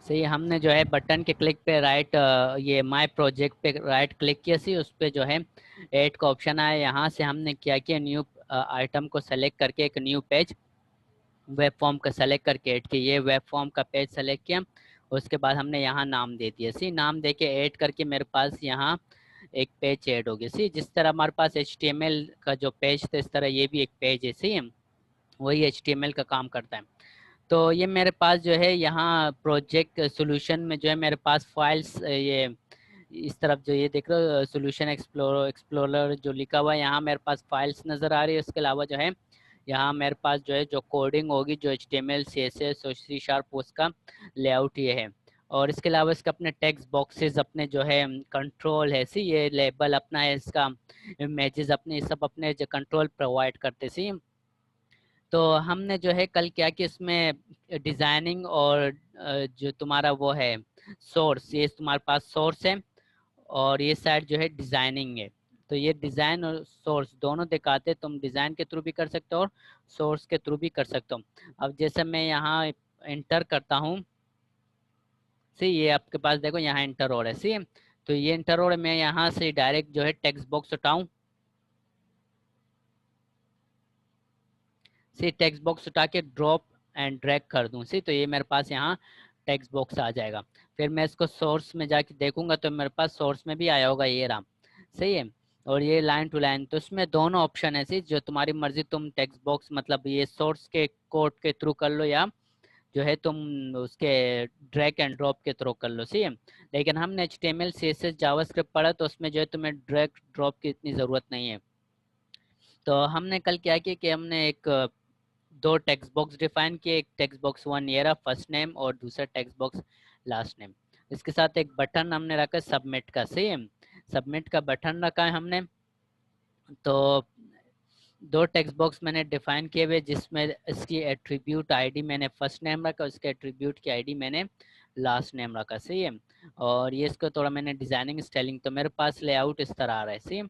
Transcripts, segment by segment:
सही, हमने जो है बटन के क्लिक पे राइट, ये माय प्रोजेक्ट पे राइट क्लिक किया सी, उस पे जो है ऐड का ऑप्शन आया। यहाँ से हमने क्या किया, न्यू आइटम को सेलेक्ट करके एक न्यू पेज वेब फॉर्म का सेलेक्ट करके ऐड किया। ये वेब फॉर्म का पेज सेलेक्ट किया, उसके बाद हमने यहाँ नाम दे दिया। सी नाम दे के ऐड करके मेरे पास यहाँ एक पेज ऐड हो गया। सी जिस तरह हमारे पास HTML का जो पेज था, इस तरह ये भी एक पेज है। सी वही HTML का काम करता है। तो ये मेरे पास जो है यहाँ प्रोजेक्ट सॉल्यूशन में जो है मेरे पास फाइल्स, ये इस तरफ जो ये देख रहे हो सॉल्यूशन एक्सप्लोरर जो लिखा हुआ है, यहाँ मेरे पास फाइल्स नज़र आ रही है। उसके अलावा जो है यहाँ मेरे पास जो है जो कोडिंग होगी, जो HTML CSS और C# उसका लेआउट ये है। और इसके अलावा इसके अपने टेक्स्ट बॉक्सेस, अपने जो है कंट्रोल है। सी ये लेबल अपना है, इसका इमेजेस अपने, सब अपने जो कंट्रोल प्रोवाइड करते। सी तो हमने जो है कल क्या कि इसमें डिजाइनिंग और जो तुम्हारा वो है सोर्स, ये तुम्हारे पास सोर्स है और ये साइड जो है डिजाइनिंग है। तो ये डिजाइन और सोर्स दोनों दिखाते, तुम डिजाइन के थ्रू भी कर सकते हो और सोर्स के थ्रू भी कर सकते हो। अब जैसे मैं यहाँ इंटर करता हूँ, सी ये आपके पास देखो यहाँ इंटर हो रहा है। सी तो ये इंटर हो रहा है, मैं यहाँ से डायरेक्ट जो है टेक्स्ट बॉक्स उठाऊं, सी टेक्स्ट बॉक्स उठा के ड्रॉप एंड ड्रैग कर दूं, सी तो ये मेरे पास यहाँ टेक्स्ट बॉक्स आ जाएगा। फिर मैं इसको सोर्स में जाके देखूंगा तो मेरे पास सोर्स में भी आया होगा, ये रहा। सही है। और ये लाइन टू लाइन, तो इसमें दोनों ऑप्शन है। सी जो तुम्हारी मर्जी, तुम टेक्स्ट बॉक्स मतलब ये सोर्स के कोड के थ्रू कर लो, या जो है तुम उसके ड्रैग एंड ड्रॉप के थ्रू कर लो। सही है। लेकिन हमने HTML CSS जावास्क्रिप्ट पढ़ा, तो उसमें जो है तुम्हें ड्रैग ड्रॉप की इतनी ज़रूरत नहीं है। तो हमने कल क्या किया कि हमने एक दो टेक्स्ट बॉक्स डिफाइन किए। एक टेक्स्ट बॉक्स वन ये रहा फर्स्ट नेम, और दूसरा टेक्स्ट बॉक्स लास्ट नेम। इसके साथ एक बटन हमने रखा सबमिट का। सेम सबमिट का बटन रखा है हमने। तो दो टेक्स्ट बॉक्स मैंने डिफाइन किए हुए, जिसमें इसकी एट्रीब्यूट आईडी मैंने फर्स्ट नेम रखा, उसके एट्रीब्यूट की आईडी मैंने लास्ट नेम रखा। सही है। और ये इसको थोड़ा मैंने डिजाइनिंग स्टाइलिंग, तो मेरे पास लेआउट इस तरह आ रहा है। सही।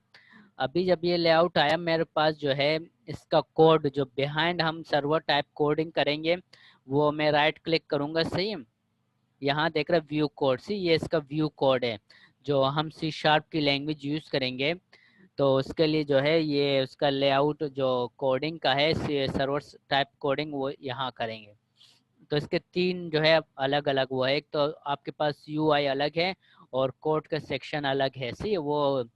अभी जब ये लेआउट आया मेरे पास जो है इसका कोड, जो बिहाइंड हम सर्वर टाइप कोडिंग करेंगे, वो मैं राइट क्लिक करूंगा। सही। यहाँ देख रहे व्यू कोड, सी ये इसका व्यू कोड है, जो हम C# की लैंग्वेज यूज करेंगे। तो उसके लिए जो है ये उसका लेआउट जो कोडिंग का है, सर्वर टाइप कोडिंग, वो यहाँ करेंगे। तो इसके तीन जो है अलग अलग वो है, एक तो आपके पास UI अलग है और कोड का सेक्शन अलग है। सी वो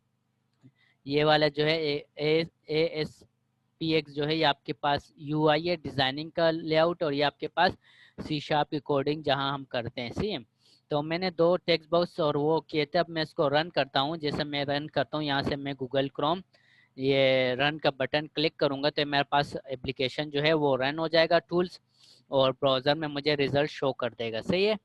ये वाला जो है ASPX जो है, ये आपके पास UI है डिजाइनिंग का लेआउट, और ये आपके पास C# की कोडिंग जहां हम करते हैं। सी तो मैंने दो टेक्स्ट बॉक्स और वो किए थे। अब मैं इसको रन करता हूँ। जैसे मैं रन करता हूँ, यहाँ से मैं गूगल क्रोम ये रन का बटन क्लिक करूंगा, तो मेरे पास एप्लीकेशन जो है वो रन हो जाएगा टूल्स, और ब्राउजर में मुझे रिजल्ट शो कर देगा। सही है।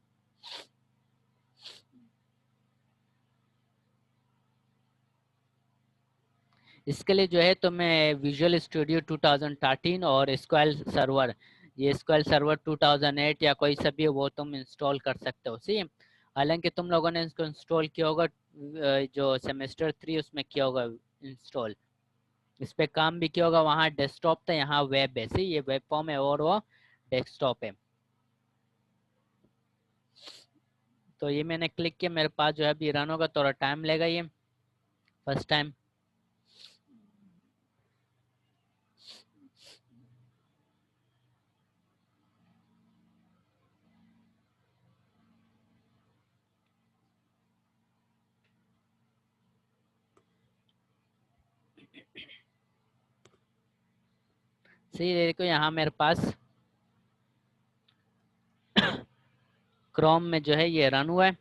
इसके लिए जो है तो मैं विजुअल स्टूडियो 2013 और SQL सर्वर, ये SQL सर्वर 2008 या कोई सा भी है, वो तुम इंस्टॉल कर सकते हो। सी हालांकि तुम लोगों ने इसको इंस्टॉल किया होगा, जो सेमेस्टर 3 उसमें किया होगा इंस्टॉल, इस पे काम भी किया होगा। वहाँ डेस्कटॉप था, यहाँ वेब है। सी ये वेब फॉर्म है और वो डेस्कटॉप है। तो ये मैंने क्लिक किया, मेरे पास जो है अभी रन होगा, थोड़ा टाइम लेगा ये फर्स्ट टाइम। सही देखो यहाँ मेरे पास क्रोम में जो है ये रन हुआ है।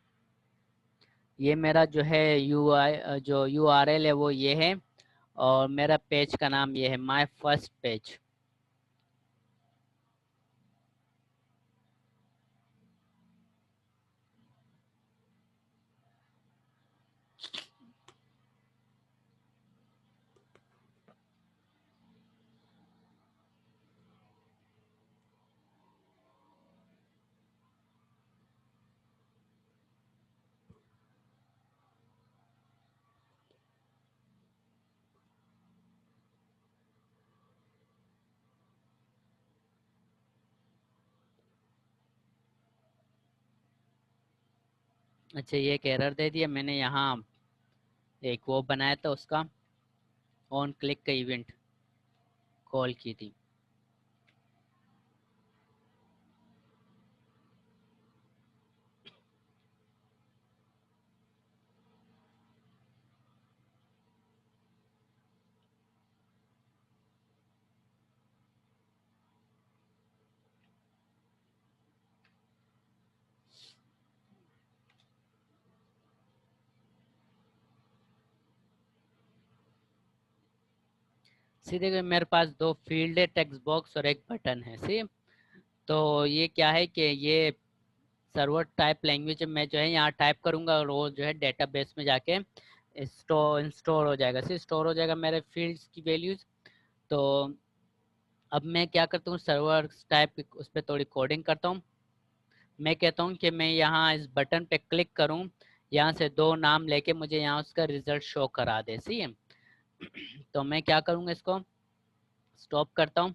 ये मेरा जो है जो URL है वो ये है, और मेरा पेज का नाम ये है माय फर्स्ट पेज। अच्छा, ये एक एरर दे दिया मैंने, यहाँ एक वो बनाया था उसका ऑन क्लिक का इवेंट कॉल की थी। सीधे मेरे पास दो फील्ड है, टेक्स्ट बॉक्स और एक बटन है। सी तो ये क्या है कि ये सर्वर टाइप लैंग्वेज में जो है यहाँ टाइप करूँगा और वो जो है डेटाबेस में जाके स्टोर हो जाएगा। सी स्टोर हो जाएगा मेरे फील्ड्स की वैल्यूज। तो अब मैं क्या करता हूँ, सर्वर टाइप उस पर थोड़ी कोडिंग करता हूँ। मैं कहता हूँ कि मैं यहाँ इस बटन पे क्लिक करूँ, यहाँ से दो नाम लेके मुझे यहाँ उसका रिजल्ट शो करा दे। सी है तो मैं क्या करूँगा, इसको स्टॉप करता हूँ।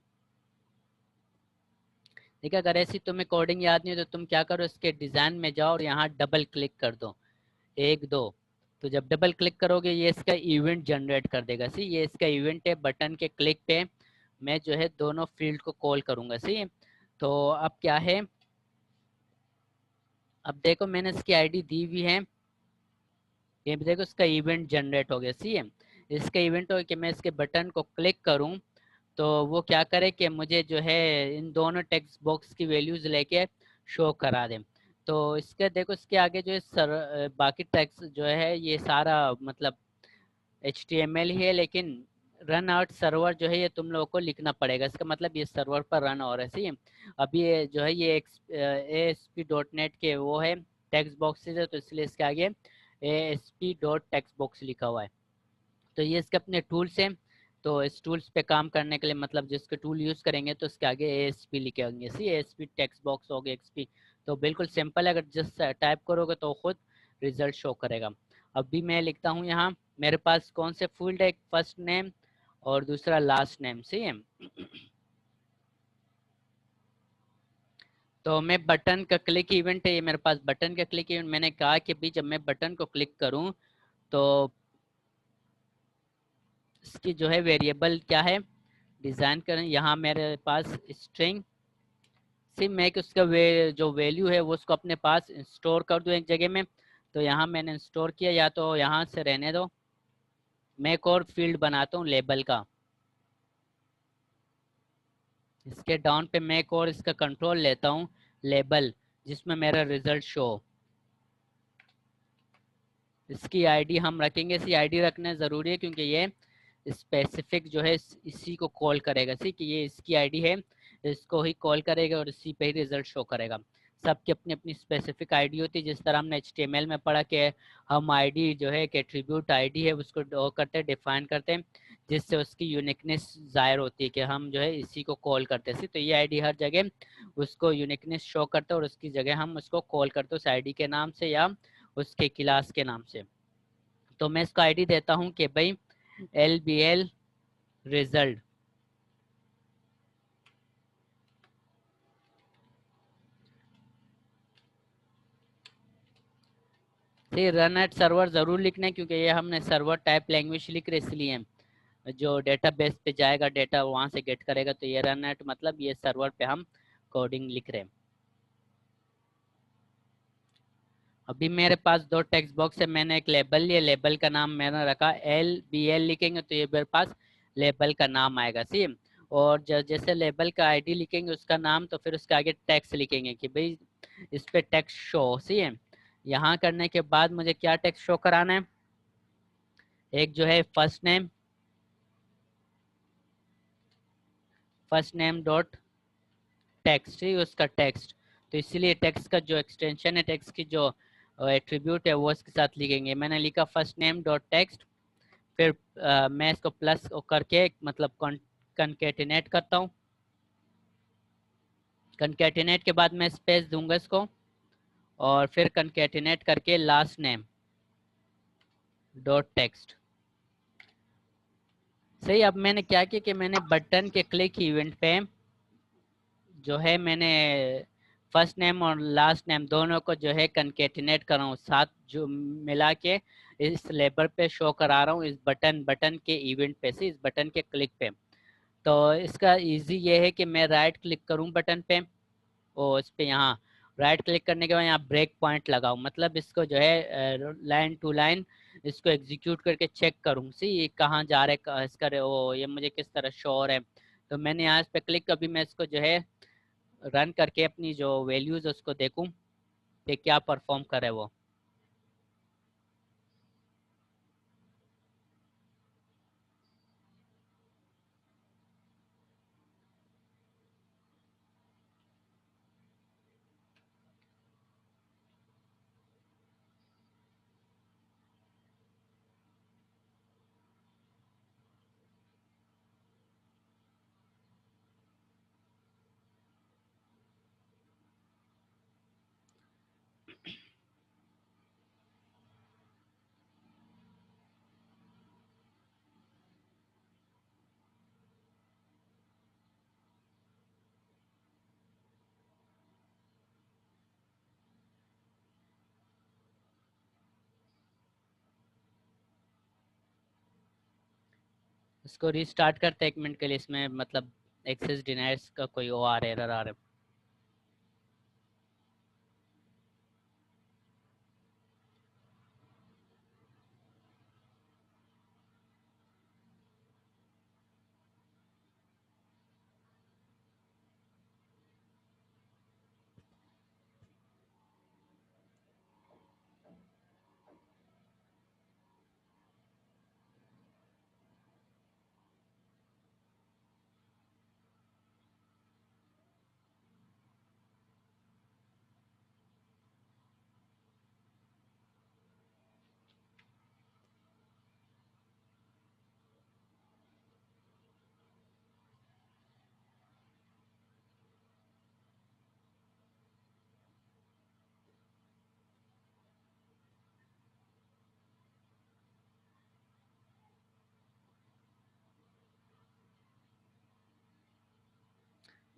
ठीक है, अगर ऐसी तुम्हें कोडिंग याद नहीं है तो तुम क्या करो, इसके डिज़ाइन में जाओ और यहाँ डबल क्लिक कर दो, एक दो। तो जब डबल क्लिक करोगे ये इसका इवेंट जनरेट कर देगा। सी ये इसका इवेंट है, बटन के क्लिक पे मैं जो है दोनों फील्ड को कॉल करूँगा। सी तो अब क्या है, अब देखो मैंने इसकी आईडी दी हुई है, ये देखो इसका इवेंट जनरेट हो गया। सी है इसका इवेंट हो कि मैं इसके बटन को क्लिक करूँ तो वो क्या करे कि मुझे जो है इन दोनों टेक्स्ट बॉक्स की वैल्यूज लेके शो करा दे। तो इसके देखो इसके आगे जो है बाकी टेक्स्ट जो है ये सारा मतलब HTML ही है, लेकिन रन आउट सर्वर जो है ये तुम लोगों को लिखना पड़ेगा। इसका मतलब ये सर्वर पर रन हो रहा है। सही है, अभी ये जो है ये ASP.NET के वो है टेक्स्ट बॉक्सेज है, तो इसलिए इसके आगे ASP.TextBox लिखा हुआ है। तो ये इसके अपने टूल्स हैं, तो इस टूल्स पे काम करने के लिए मतलब जिसके टूल यूज़ करेंगे तो इसके आगे ASP लिखे होंगे। सी ASP टेक्स्ट बॉक्स हो गया XP। तो बिल्कुल सिंपल है, अगर जिस टाइप करोगे तो खुद रिजल्ट शो करेगा। अभी मैं लिखता हूँ यहाँ, मेरे पास कौन से फील्ड है, एक फर्स्ट नेम और दूसरा लास्ट नेम। सही है, तो मैं बटन का क्लिक इवेंट है ये मेरे पास, बटन का क्लिक इवेंट मैंने कहा कि भी जब मैं बटन को क्लिक करूँ तो इसकी जो है वेरिएबल क्या है, डिज़ाइन करें यहाँ मेरे पास स्ट्रिंग सिम मैं कि उसका जो वैल्यू है वो उसको अपने पास स्टोर कर दूँ एक जगह में। तो यहाँ मैंने स्टोर किया, या तो यहाँ से रहने दो, मैं एक और फील्ड बनाता हूँ लेबल का। इसके डाउन पे मैं एक और इसका कंट्रोल लेता हूँ लेबल, जिसमें मेरा रिजल्ट शो। इसकी आईडी हम रखेंगे, इसी आईडी रखना ज़रूरी है क्योंकि ये स्पेसिफिक जो है इसी को कॉल करेगा। सी कि ये इसकी आईडी है, इसको ही कॉल करेगा और इसी पे ही रिजल्ट शो करेगा। सबकी अपनी अपनी स्पेसिफिक आईडी होती है, जिस तरह हमने HTML में पढ़ा कि हम आईडी जो है कि एट्रीब्यूट आईडी है उसको डो करते हैं, डिफाइन करते हैं, जिससे उसकी यूनिकनेस जाहिर होती है कि हम जो है इसी को कॉल करते हैं। तो ये आईडी हर जगह उसको यूनिकनेस शो करता है और उसकी जगह हम उसको कॉल करते हैं उस आईडी के नाम से या उसके क्लास के नाम से। तो मैं इसको आईडी देता हूँ कि भाई LBL रिजल्ट। ये रन एट सर्वर जरूर लिखना है क्योंकि ये हमने सर्वर टाइप लैंग्वेज लिख रहे इसलिए जो डेटाबेस पे जाएगा डेटा वहां से गेट करेगा। तो ये रन एट मतलब ये सर्वर पे हम कोडिंग लिख रहे हैं। अभी मेरे पास दो टेक्स्ट बॉक्स है, मैंने एक लेबल लिया, लेबल का नाम मैंने रखा LBL लिखेंगे तो ये मेरे पास लेबल का नाम आएगा। सी और जैसे लेबल का आईडी लिखेंगे उसका नाम, तो फिर उसके आगे टेक्स्ट लिखेंगे कि भाई इस पे टेक्स्ट शो। सी है, यहाँ करने के बाद मुझे क्या टेक्स्ट शो कराना है, एक जो है फर्स्ट नेम डॉट टेक्स्ट ही उसका टेक्स्ट। तो इसीलिए टेक्स्ट का जो एक्सटेंशन है, टेक्स्ट की जो एट्रीब्यूट है वो इसके साथ लिखेंगे। मैंने लिखा फर्स्ट नेम डॉट टेक्स्ट, फिर मैं इसको प्लस करके मतलब कनकेटिनेट करता हूँ। कनकेटिनेट के बाद मैं स्पेस दूंगा इसको, और फिर कनकेटिनेट करके लास्ट नेम डॉट टेक्स्ट। सही, अब मैंने क्या किया कि मैंने बटन के क्लिक इवेंट पे जो है मैंने फर्स्ट नेम और लास्ट नेम दोनों को जो है कंकेटिनेट कर रहा हूँ, साथ जो मिला के इस लेबल पे शो करा रहा हूँ, इस बटन के इवेंट पे से, इस बटन के क्लिक पे। तो इसका इजी ये है कि मैं राइट क्लिक करूँ बटन पे और इस पे यहाँ राइट क्लिक करने के बाद यहाँ ब्रेक पॉइंट लगाऊं, मतलब इसको जो है लाइन टू लाइन इसको एग्जीक्यूट करके चेक करूं सी ये कहाँ जा रहा है, इसका ओ ये मुझे किस तरह शो हो रहा है। तो मैंने यहाँ इस पे क्लिक, अभी मैं इसको जो है रन करके अपनी जो वैल्यूज उसको देखूं कि क्या परफॉर्म करे वो। इसको रीस्टार्ट करते 1 मिनट के लिए, इसमें मतलब एक्सेस डिनाइड का कोई ओ आ रहा है, एरर आ रहा है।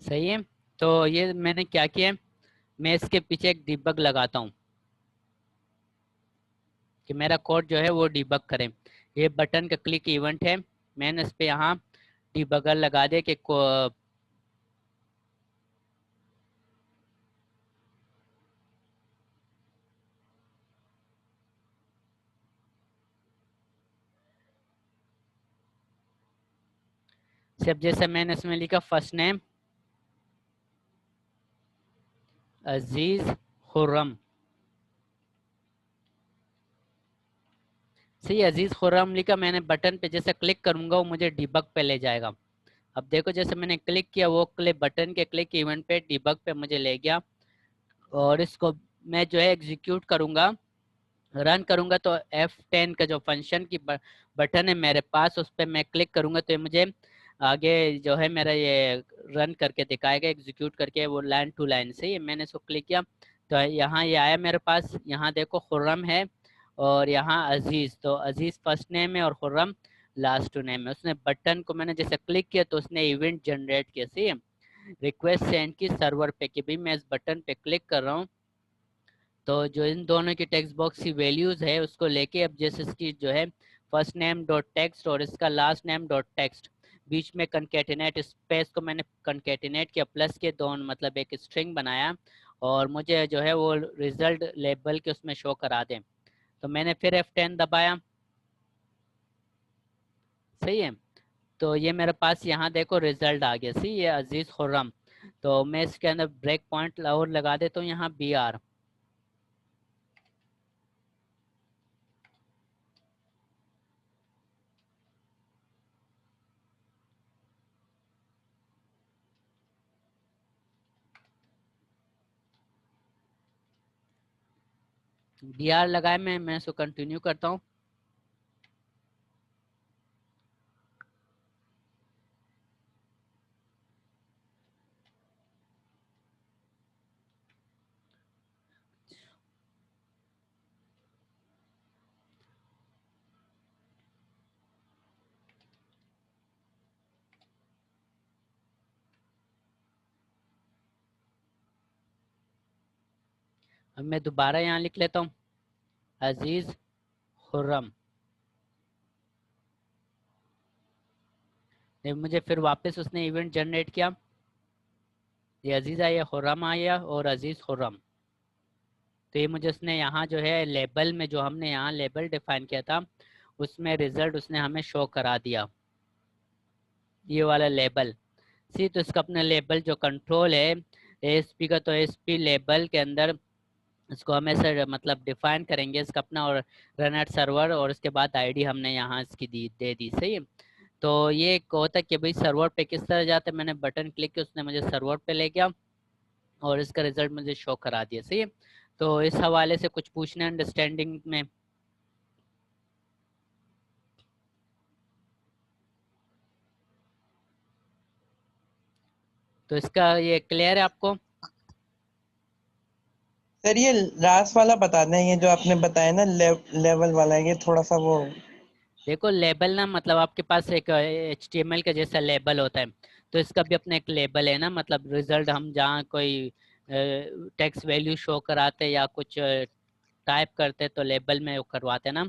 सही है। तो ये मैंने क्या किया है, मैं इसके पीछे एक डिबग लगाता हूँ कि मेरा कोड जो है वो डिबग करे। ये बटन का क्लिक इवेंट है, मैंने इस पे यहाँ डिबगर लगा दे कि सिर्फ जैसे मैंने इसमें लिखा फर्स्ट नेम अजीज खुर्रम, सही अजीज खुर्रम लिखा, मैंने बटन पे जैसे क्लिक करूंगा वो मुझे डिबग पे ले जाएगा। अब देखो जैसे मैंने क्लिक किया वो क्लिक बटन के क्लिक इवेंट पे डिबग पे मुझे ले गया, और इसको मैं जो है एग्जीक्यूट करूंगा, रन करूंगा तो F10 का जो फंक्शन की बटन है मेरे पास उस पर मैं क्लिक करूंगा तो ये मुझे आगे जो है मेरा ये रन करके दिखाएगा, एग्जीक्यूट करके वो लाइन टू लाइन से। ये मैंने इसको क्लिक किया तो यहाँ ये आया मेरे पास, यहाँ देखो खुर्रम है और यहाँ अजीज, तो अजीज फर्स्ट नेम है और खुर्रम लास्ट नेम है। उसने बटन को मैंने जैसे क्लिक किया तो उसने इवेंट जनरेट किया, सही है, रिक्वेस्ट सेंड की सर्वर पे कि भाई मैं इस बटन पे क्लिक कर रहा हूँ, तो जो इन दोनों की टेक्स्ट बॉक्स की वैल्यूज है उसको लेके अब जैसे इसकी जो है फर्स्ट नेम डॉट टेक्स्ट और इसका लास्ट नेम डॉट टेक्स्ट बीच में कंकेटिनेट स्पेस को मैंने कंकेटिनेट किया, प्लस के दोनों मतलब एक स्ट्रिंग बनाया और मुझे जो है वो रिजल्ट लेबल के उसमें शो करा दें। तो मैंने फिर F10 दबाया, सही है। तो ये मेरे पास यहाँ देखो रिजल्ट आ गया, सी ये अजीज खुर्रम। तो मैं इसके अंदर ब्रेक पॉइंट और लगा देता हूँ यहाँ BR। BR लगाए, मैं इसको कंटिन्यू करता हूँ। अब मैं दोबारा यहाँ लिख लेता हूँ अजीज खुर्रम। मुझे फिर वापस उसने इवेंट जनरेट किया, ये अजीज आया, खुर्रम आया और अजीज खुर्रम। तो ये मुझे उसने यहाँ जो है लेबल में, जो हमने यहाँ लेबल डिफाइन किया था उसमें रिजल्ट उसने हमें शो करा दिया, ये वाला लेबल। सी तो इसका अपना लेबल जो कंट्रोल है एएसपी का, तो एएसपी लेबल के अंदर इसको हम ऐसे मतलब डिफाइन करेंगे इसका अपना, और रन एट सर्वर, और उसके बाद आईडी हमने यहाँ इसकी दे दी। सही है। तो ये एक होता है कि भाई सर्वर पे किस तरह जाते हैं, मैंने बटन क्लिक किया उसने मुझे सर्वर पे ले गया और इसका रिजल्ट मुझे शो करा दिया। सही है। तो इस हवाले से कुछ पूछना अंडरस्टैंडिंग में? तो इसका ये क्लियर है आपको? सर ये लास्ट वाला बता दें, ये जो आपने बताया ना लेवल वाला, ये थोड़ा सा वो। देखो लेबल ना, मतलब आपके पास एक HTML का जैसा लेबल होता है, तो इसका भी अपना एक लेबल है ना, मतलब रिजल्ट हम जहाँ कोई टेक्स्ट वैल्यू शो कराते या कुछ टाइप करते तो लेबल में वो करवाते ना।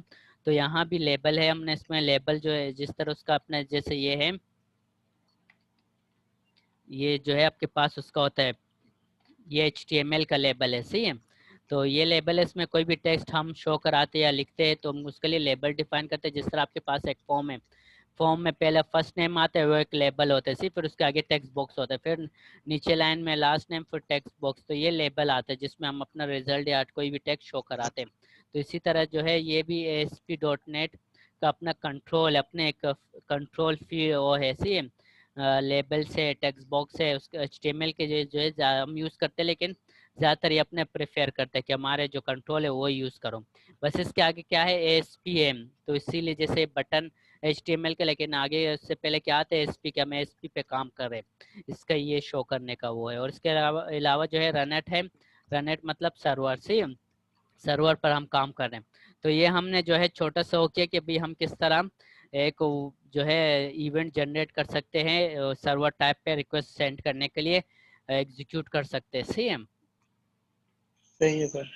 तो यहाँ भी लेबल है, हमने इसमें लेबल जो है जिस तरह उसका अपना जैसे ये है, ये जो है आपके पास उसका होता है, ये HTML का लेबल है। सही है। तो ये लेबल है, इसमें कोई भी टेक्स्ट हम शो कराते या लिखते हैं तो हम उसके लिए लेबल डिफाइन करते हैं। जिस तरह आपके पास एक फॉर्म है, फॉर्म में पहले फर्स्ट नेम आता है, वो एक लेबल होता है, सी फिर उसके आगे टेक्स्ट बॉक्स होता है, फिर नीचे लाइन में लास्ट नेम फिर टेक्स्ट बॉक्स, तो ये लेबल आता है जिसमें हम अपना रिजल्ट या कोई भी टेक्स्ट शो कराते हैं। तो इसी तरह जो है ये भी ASP.NET का अपना कंट्रोल, अपने एक कंट्रोल फी वो है। सी लेबल से टेक्स्ट बॉक्स है, उसके HTML के जो है हम यूज़ करते हैं, लेकिन ज़्यादातर ये अपने प्रेफर करते हैं कि हमारे जो कंट्रोल है वो यूज़ करो। बस इसके आगे क्या है, ASP तो इसीलिए जैसे बटन HTML के, लेकिन आगे इससे पहले क्या आता है ASP के, हम ASP पे काम कर रहे हैं, इसका ये शो करने का वो है। और इसके अलावा जो है रनएट है, रनएट मतलब सर्वर से, सर्वर पर हम काम कर रहे हैं। तो ये हमने जो है छोटा सा हो किया कि भाई हम किस तरह एक जो है इवेंट जनरेट कर सकते हैं सर्वर टाइप पे रिक्वेस्ट सेंड करने के लिए, एग्जीक्यूट कर सकते हैं। सही है। सही है सर।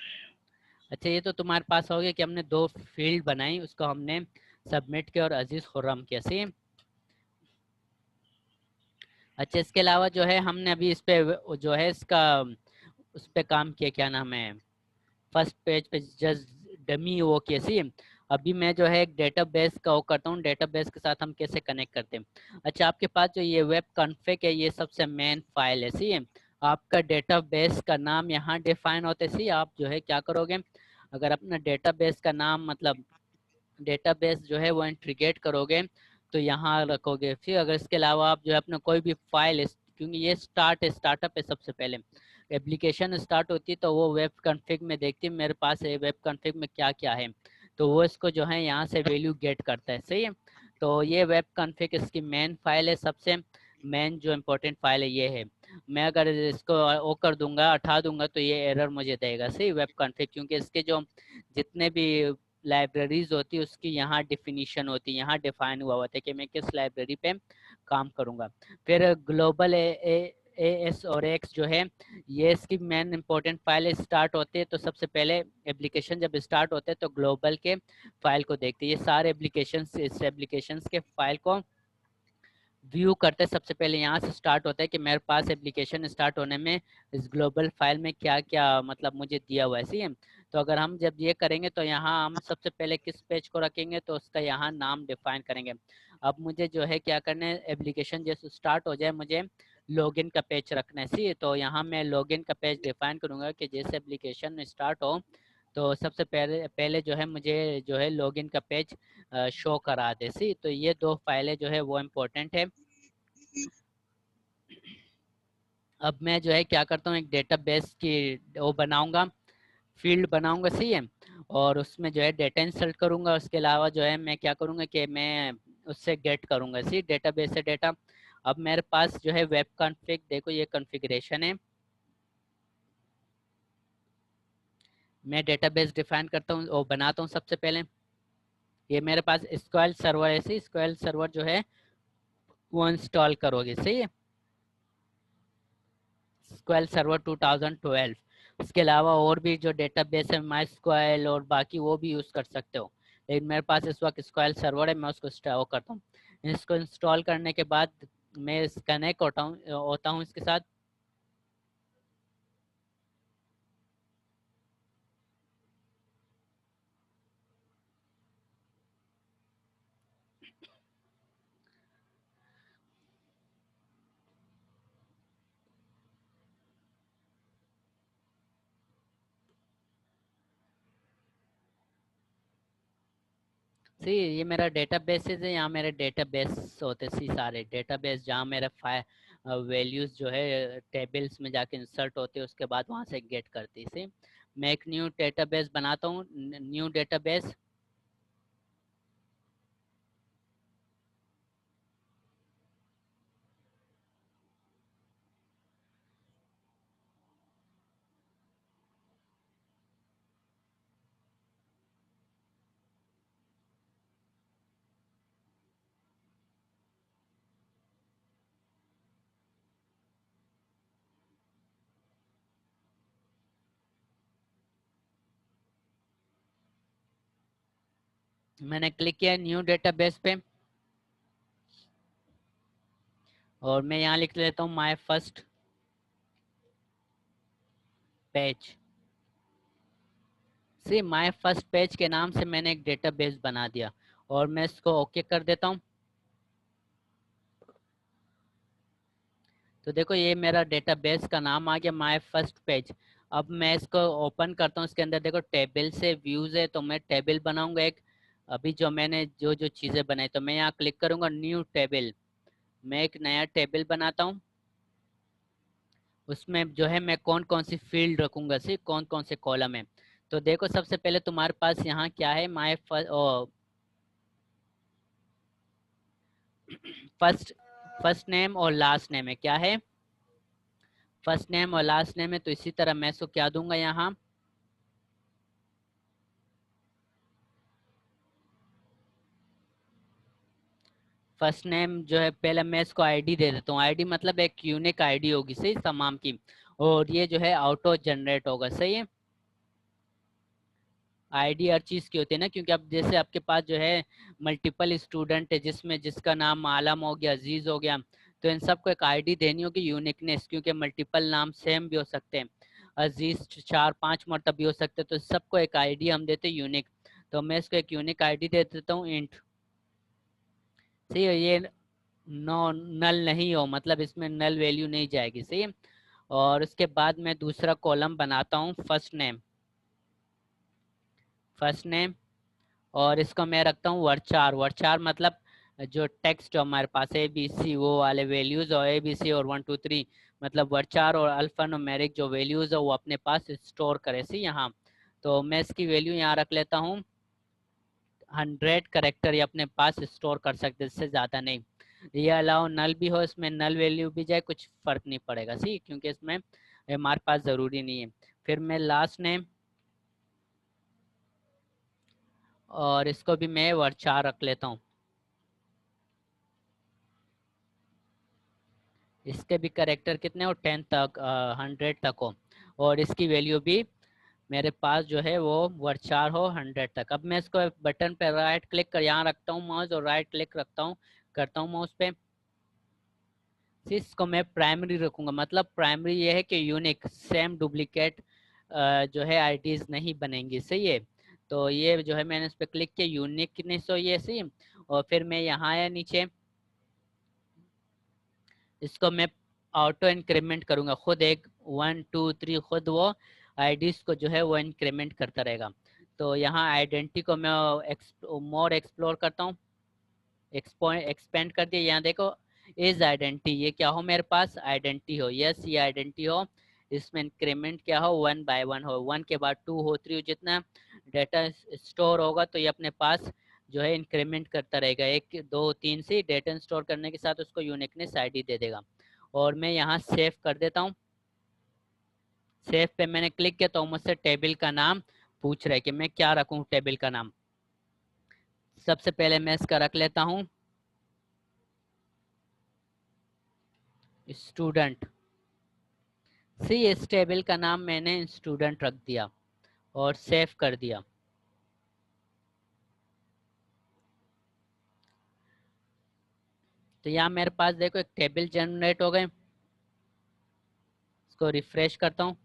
अच्छा ये तो तुम्हारे पास हो गया कि हमने 2 फील्ड बनाई, उसको हमने सबमिट किया और अजीज खुर्रम किया। सही है। अच्छा इसके अलावा जो है हमने अभी इस पे जो है इसका उस पे काम किया, क्या नाम है, फर्स्ट पेज पे जस्ट डमी वो कैसी है। अभी मैं जो है एक डेटाबेस का वो करता हूँ, डेटाबेस के साथ हम कैसे कनेक्ट करते हैं। अच्छा आपके पास जो ये वेब कॉन्फ़िग है, ये सबसे मेन फाइल है। सही है। आपका डेटाबेस का नाम यहाँ डिफाइन होते। सी आप जो है क्या करोगे, अगर अपना डेटाबेस का नाम मतलब डेटाबेस जो है वो इंट्रीगेट करोगे तो यहाँ रखोगे। फिर अगर इसके अलावा आप जो है अपना कोई भी फाइल, क्योंकि ये स्टार्टअप है, सबसे पहले एप्लीकेशन स्टार्ट होती है तो वो वेब कॉन्फ़िग में देखती है मेरे पास है वेब कॉन्फ़िग में क्या क्या है, तो वो इसको जो है यहाँ से वैल्यू गेट करता है। सही है। तो ये वेब कॉन्फ़िग इसकी मेन फाइल है, सबसे मेन जो इम्पोर्टेंट फाइल है ये है। मैं अगर इसको वो कर दूंगा, हटा दूंगा, तो ये एरर मुझे देगा। सही वेब कॉन्फ़िग, क्योंकि इसके जो जितने भी लाइब्रेरीज होती है उसकी यहाँ डिफिनीशन होती है, यहाँ डिफाइन हुआ होता है कि मैं किस लाइब्रेरी पे काम करूँगा। फिर ग्लोबल AS और एक्स जो है ये इसकी मेन इंपॉर्टेंट फाइल स्टार्ट होते हैं, तो सबसे पहले एप्लीकेशन जब स्टार्ट होते हैं तो ग्लोबल के फाइल को देखते हैं। ये सारे एप्लीकेशन इस एप्लीकेशन के फाइल को व्यू करते सबसे पहले यहाँ से स्टार्ट होता है कि मेरे पास एप्लीकेशन स्टार्ट होने में इस ग्लोबल फाइल में क्या क्या मतलब मुझे दिया हुआ है। सही है। तो अगर हम जब ये करेंगे तो यहाँ हम सबसे पहले किस पेज को रखेंगे, तो उसका यहाँ नाम डिफाइन करेंगे। अब मुझे जो है क्या करना है, एप्लीकेशन जैसे स्टार्ट हो जाए मुझे लॉगिन का पेज रखना है। सही है। तो यहाँ मैं लॉगिन का पेज डिफाइन करूँगा कि जैसे एप्लीकेशन स्टार्ट हो तो सबसे पहले पहले जो है मुझे जो है लॉगिन का पेज शो करा दे। सी तो ये 2 फाइलें जो है वो इम्पोर्टेंट है। अब मैं जो है क्या करता हूँ, एक डेटाबेस की वो बनाऊंगा, फील्ड बनाऊंगा। सही है। और उसमें जो है डेटा इंसर्ट करूंगा। उसके अलावा जो है मैं क्या करूंगा कि मैं उससे गेट करूंगा सी डेटाबेस से डेटा। अब मेरे पास जो है वेब कॉन्फ़िग, देखो ये कॉन्फ़िगरेशन है, मैं डेटाबेस डिफाइन करता हूँ और बनाता हूँ। सबसे पहले ये मेरे पास SQL सर्वर है। सी SQL सर्वर जो है वो इंस्टॉल करोगे। सही है। SQL सर्वर 2012, इसके अलावा और भी जो डेटाबेस है MySQL और बाकी वो भी यूज़ कर सकते हो, लेकिन मेरे पास इस वक्त SQL सर्वर है, मैं उसको इंस्टॉल करता हूँ। इसको इंस्टॉल करने के बाद मैं कनेक्ट होता हूँ इसके साथ। सी ये मेरा डेटाबेसेस है, यहाँ मेरे डेटाबेस होते सी सारे डेटाबेस, जहाँ मेरे वैल्यूज जो है टेबल्स में जाके इंसर्ट होते हैं, उसके बाद वहाँ से गेट करती सी। मैं एक न्यू डेटाबेस बनाता हूँ, न्यू डेटाबेस। मैंने क्लिक किया न्यू डेटाबेस पे और मैं यहाँ लिख लेता हूँ my first page. See my first page के नाम से मैंने एक डेटाबेस बना दिया और मैं इसको ओके कर देता हूँ। तो देखो ये मेरा डेटाबेस का नाम आ गया माय फर्स्ट पेज। अब मैं इसको ओपन करता हूँ, इसके अंदर देखो टेबल से व्यूज है, तो मैं टेबल बनाऊंगा एक। अभी जो मैंने जो जो चीज़ें बनाई, तो मैं यहाँ क्लिक करूंगा न्यू टेबल। मैं एक नया टेबल बनाता हूँ, उसमें जो है मैं कौन कौन सी फील्ड रखूंगा, सी कौन कौन से कॉलम है। तो देखो सबसे पहले तुम्हारे पास यहाँ क्या है, माय फर्स्ट फर्स्ट नेम और लास्ट नेम है, क्या है फर्स्ट नेम और लास्ट नेम है। तो इसी तरह मैं इसको क्या दूंगा यहाँ, फर्स्ट नेम जो है पहले मैं इसको आईडी दे देता हूँ। आईडी मतलब एक यूनिक आईडी होगी सही तमाम की, और ये जो है ऑटो जनरेट होगा, सही है। आईडी हर चीज़ की होती है ना, क्योंकि अब जैसे आपके पास जो है मल्टीपल स्टूडेंट है, जिसमें जिसका नाम आलम हो गया, अजीज हो गया, तो इन सबको एक आईडी देनी होगी, यूनिकनेस, क्योंकि मल्टीपल नाम सेम भी हो सकते हैं, अजीज 4-5 मरतब भी हो सकते हैं, तो सबको एक आईडी हम देते हैं यूनिक। तो मैं इसको एक यूनिक आईडी दे देता हूँ इंट। सही है, ये नो नल नहीं हो, मतलब इसमें नल वैल्यू नहीं जाएगी, सही है। और उसके बाद मैं दूसरा कॉलम बनाता हूँ फर्स्ट नेम, फर्स्ट नेम, और इसको मैं रखता हूँ वर्चार। वर्चार मतलब जो टेक्स्ट हमारे पास ए बी सी वो वाले वैल्यूज, और ए बी सी और 1 2 3, मतलब वर्चार और अल्फा न्यूमेरिक जो वैल्यूज है वो अपने पास स्टोर करे, सी यहाँ। तो मैं इसकी वैल्यू यहाँ रख लेता हूँ 100 करेक्टर, ये अपने पास स्टोर कर सकते, इससे ज़्यादा नहीं। ये अलाउ नल भी हो, इसमें नल वैल्यू भी जाए, कुछ फर्क नहीं पड़ेगा, सी, क्योंकि इसमें हमारे पास ज़रूरी नहीं है। फिर मैं लास्ट नेम, और इसको भी मैं वर्चार रख लेता हूँ, इसके भी करेक्टर कितने हो 10 तक, 100 तक हो, और इसकी वैल्यू भी मेरे पास जो है वो वर्चार हो 100 तक। अब मैं इसको बटन पे राइट क्लिक कर यहाँ रखता हूँ माउस, और राइट क्लिक रखता हूँ, करता हूँ माउस पे। इसको मैं प्राइमरी रखूंगा, मतलब प्राइमरी ये है कि यूनिक, सेम डुप्लीकेट जो है आईडीज नहीं बनेंगी, सही है। तो ये जो है मैंने इस पर क्लिक किया, यूनिकनेस हो ये, सही। और फिर मैं यहाँ आया नीचे, इसको मैं ऑटो इंक्रीमेंट करूंगा खुद, एक 1 2 3 खुद वो आईडीज को जो है वो इंक्रीमेंट करता रहेगा। तो यहाँ आइडेंटिटी को मैं मोर एक्सप्लोर करता हूँ, एक्सपेंड कर दिया। यहाँ देखो इज आइडेंटिटी, ये क्या हो मेरे पास आइडेंटिटी हो, यस ये आइडेंटिटी हो। इसमें इंक्रीमेंट क्या हो 1 by 1 हो, 1 के बाद 2 हो 3 हो, जितना डाटा स्टोर होगा तो ये अपने पास जो है इंक्रीमेंट करता रहेगा, 1 2 3 से डेटा स्टोर करने के साथ उसको यूनिकनेस आईडी दे देगा। और मैं यहाँ सेव कर देता हूँ। सेव पे मैंने क्लिक किया तो मुझसे टेबल का नाम पूछ रहा है कि मैं क्या रखूँ टेबल का नाम। सबसे पहले मैं इसका रख लेता हूँ स्टूडेंट। सी इस टेबल का नाम मैंने स्टूडेंट रख दिया और सेव कर दिया। तो यहाँ मेरे पास देखो एक टेबल जनरेट हो गए। इसको रिफ्रेश करता हूँ।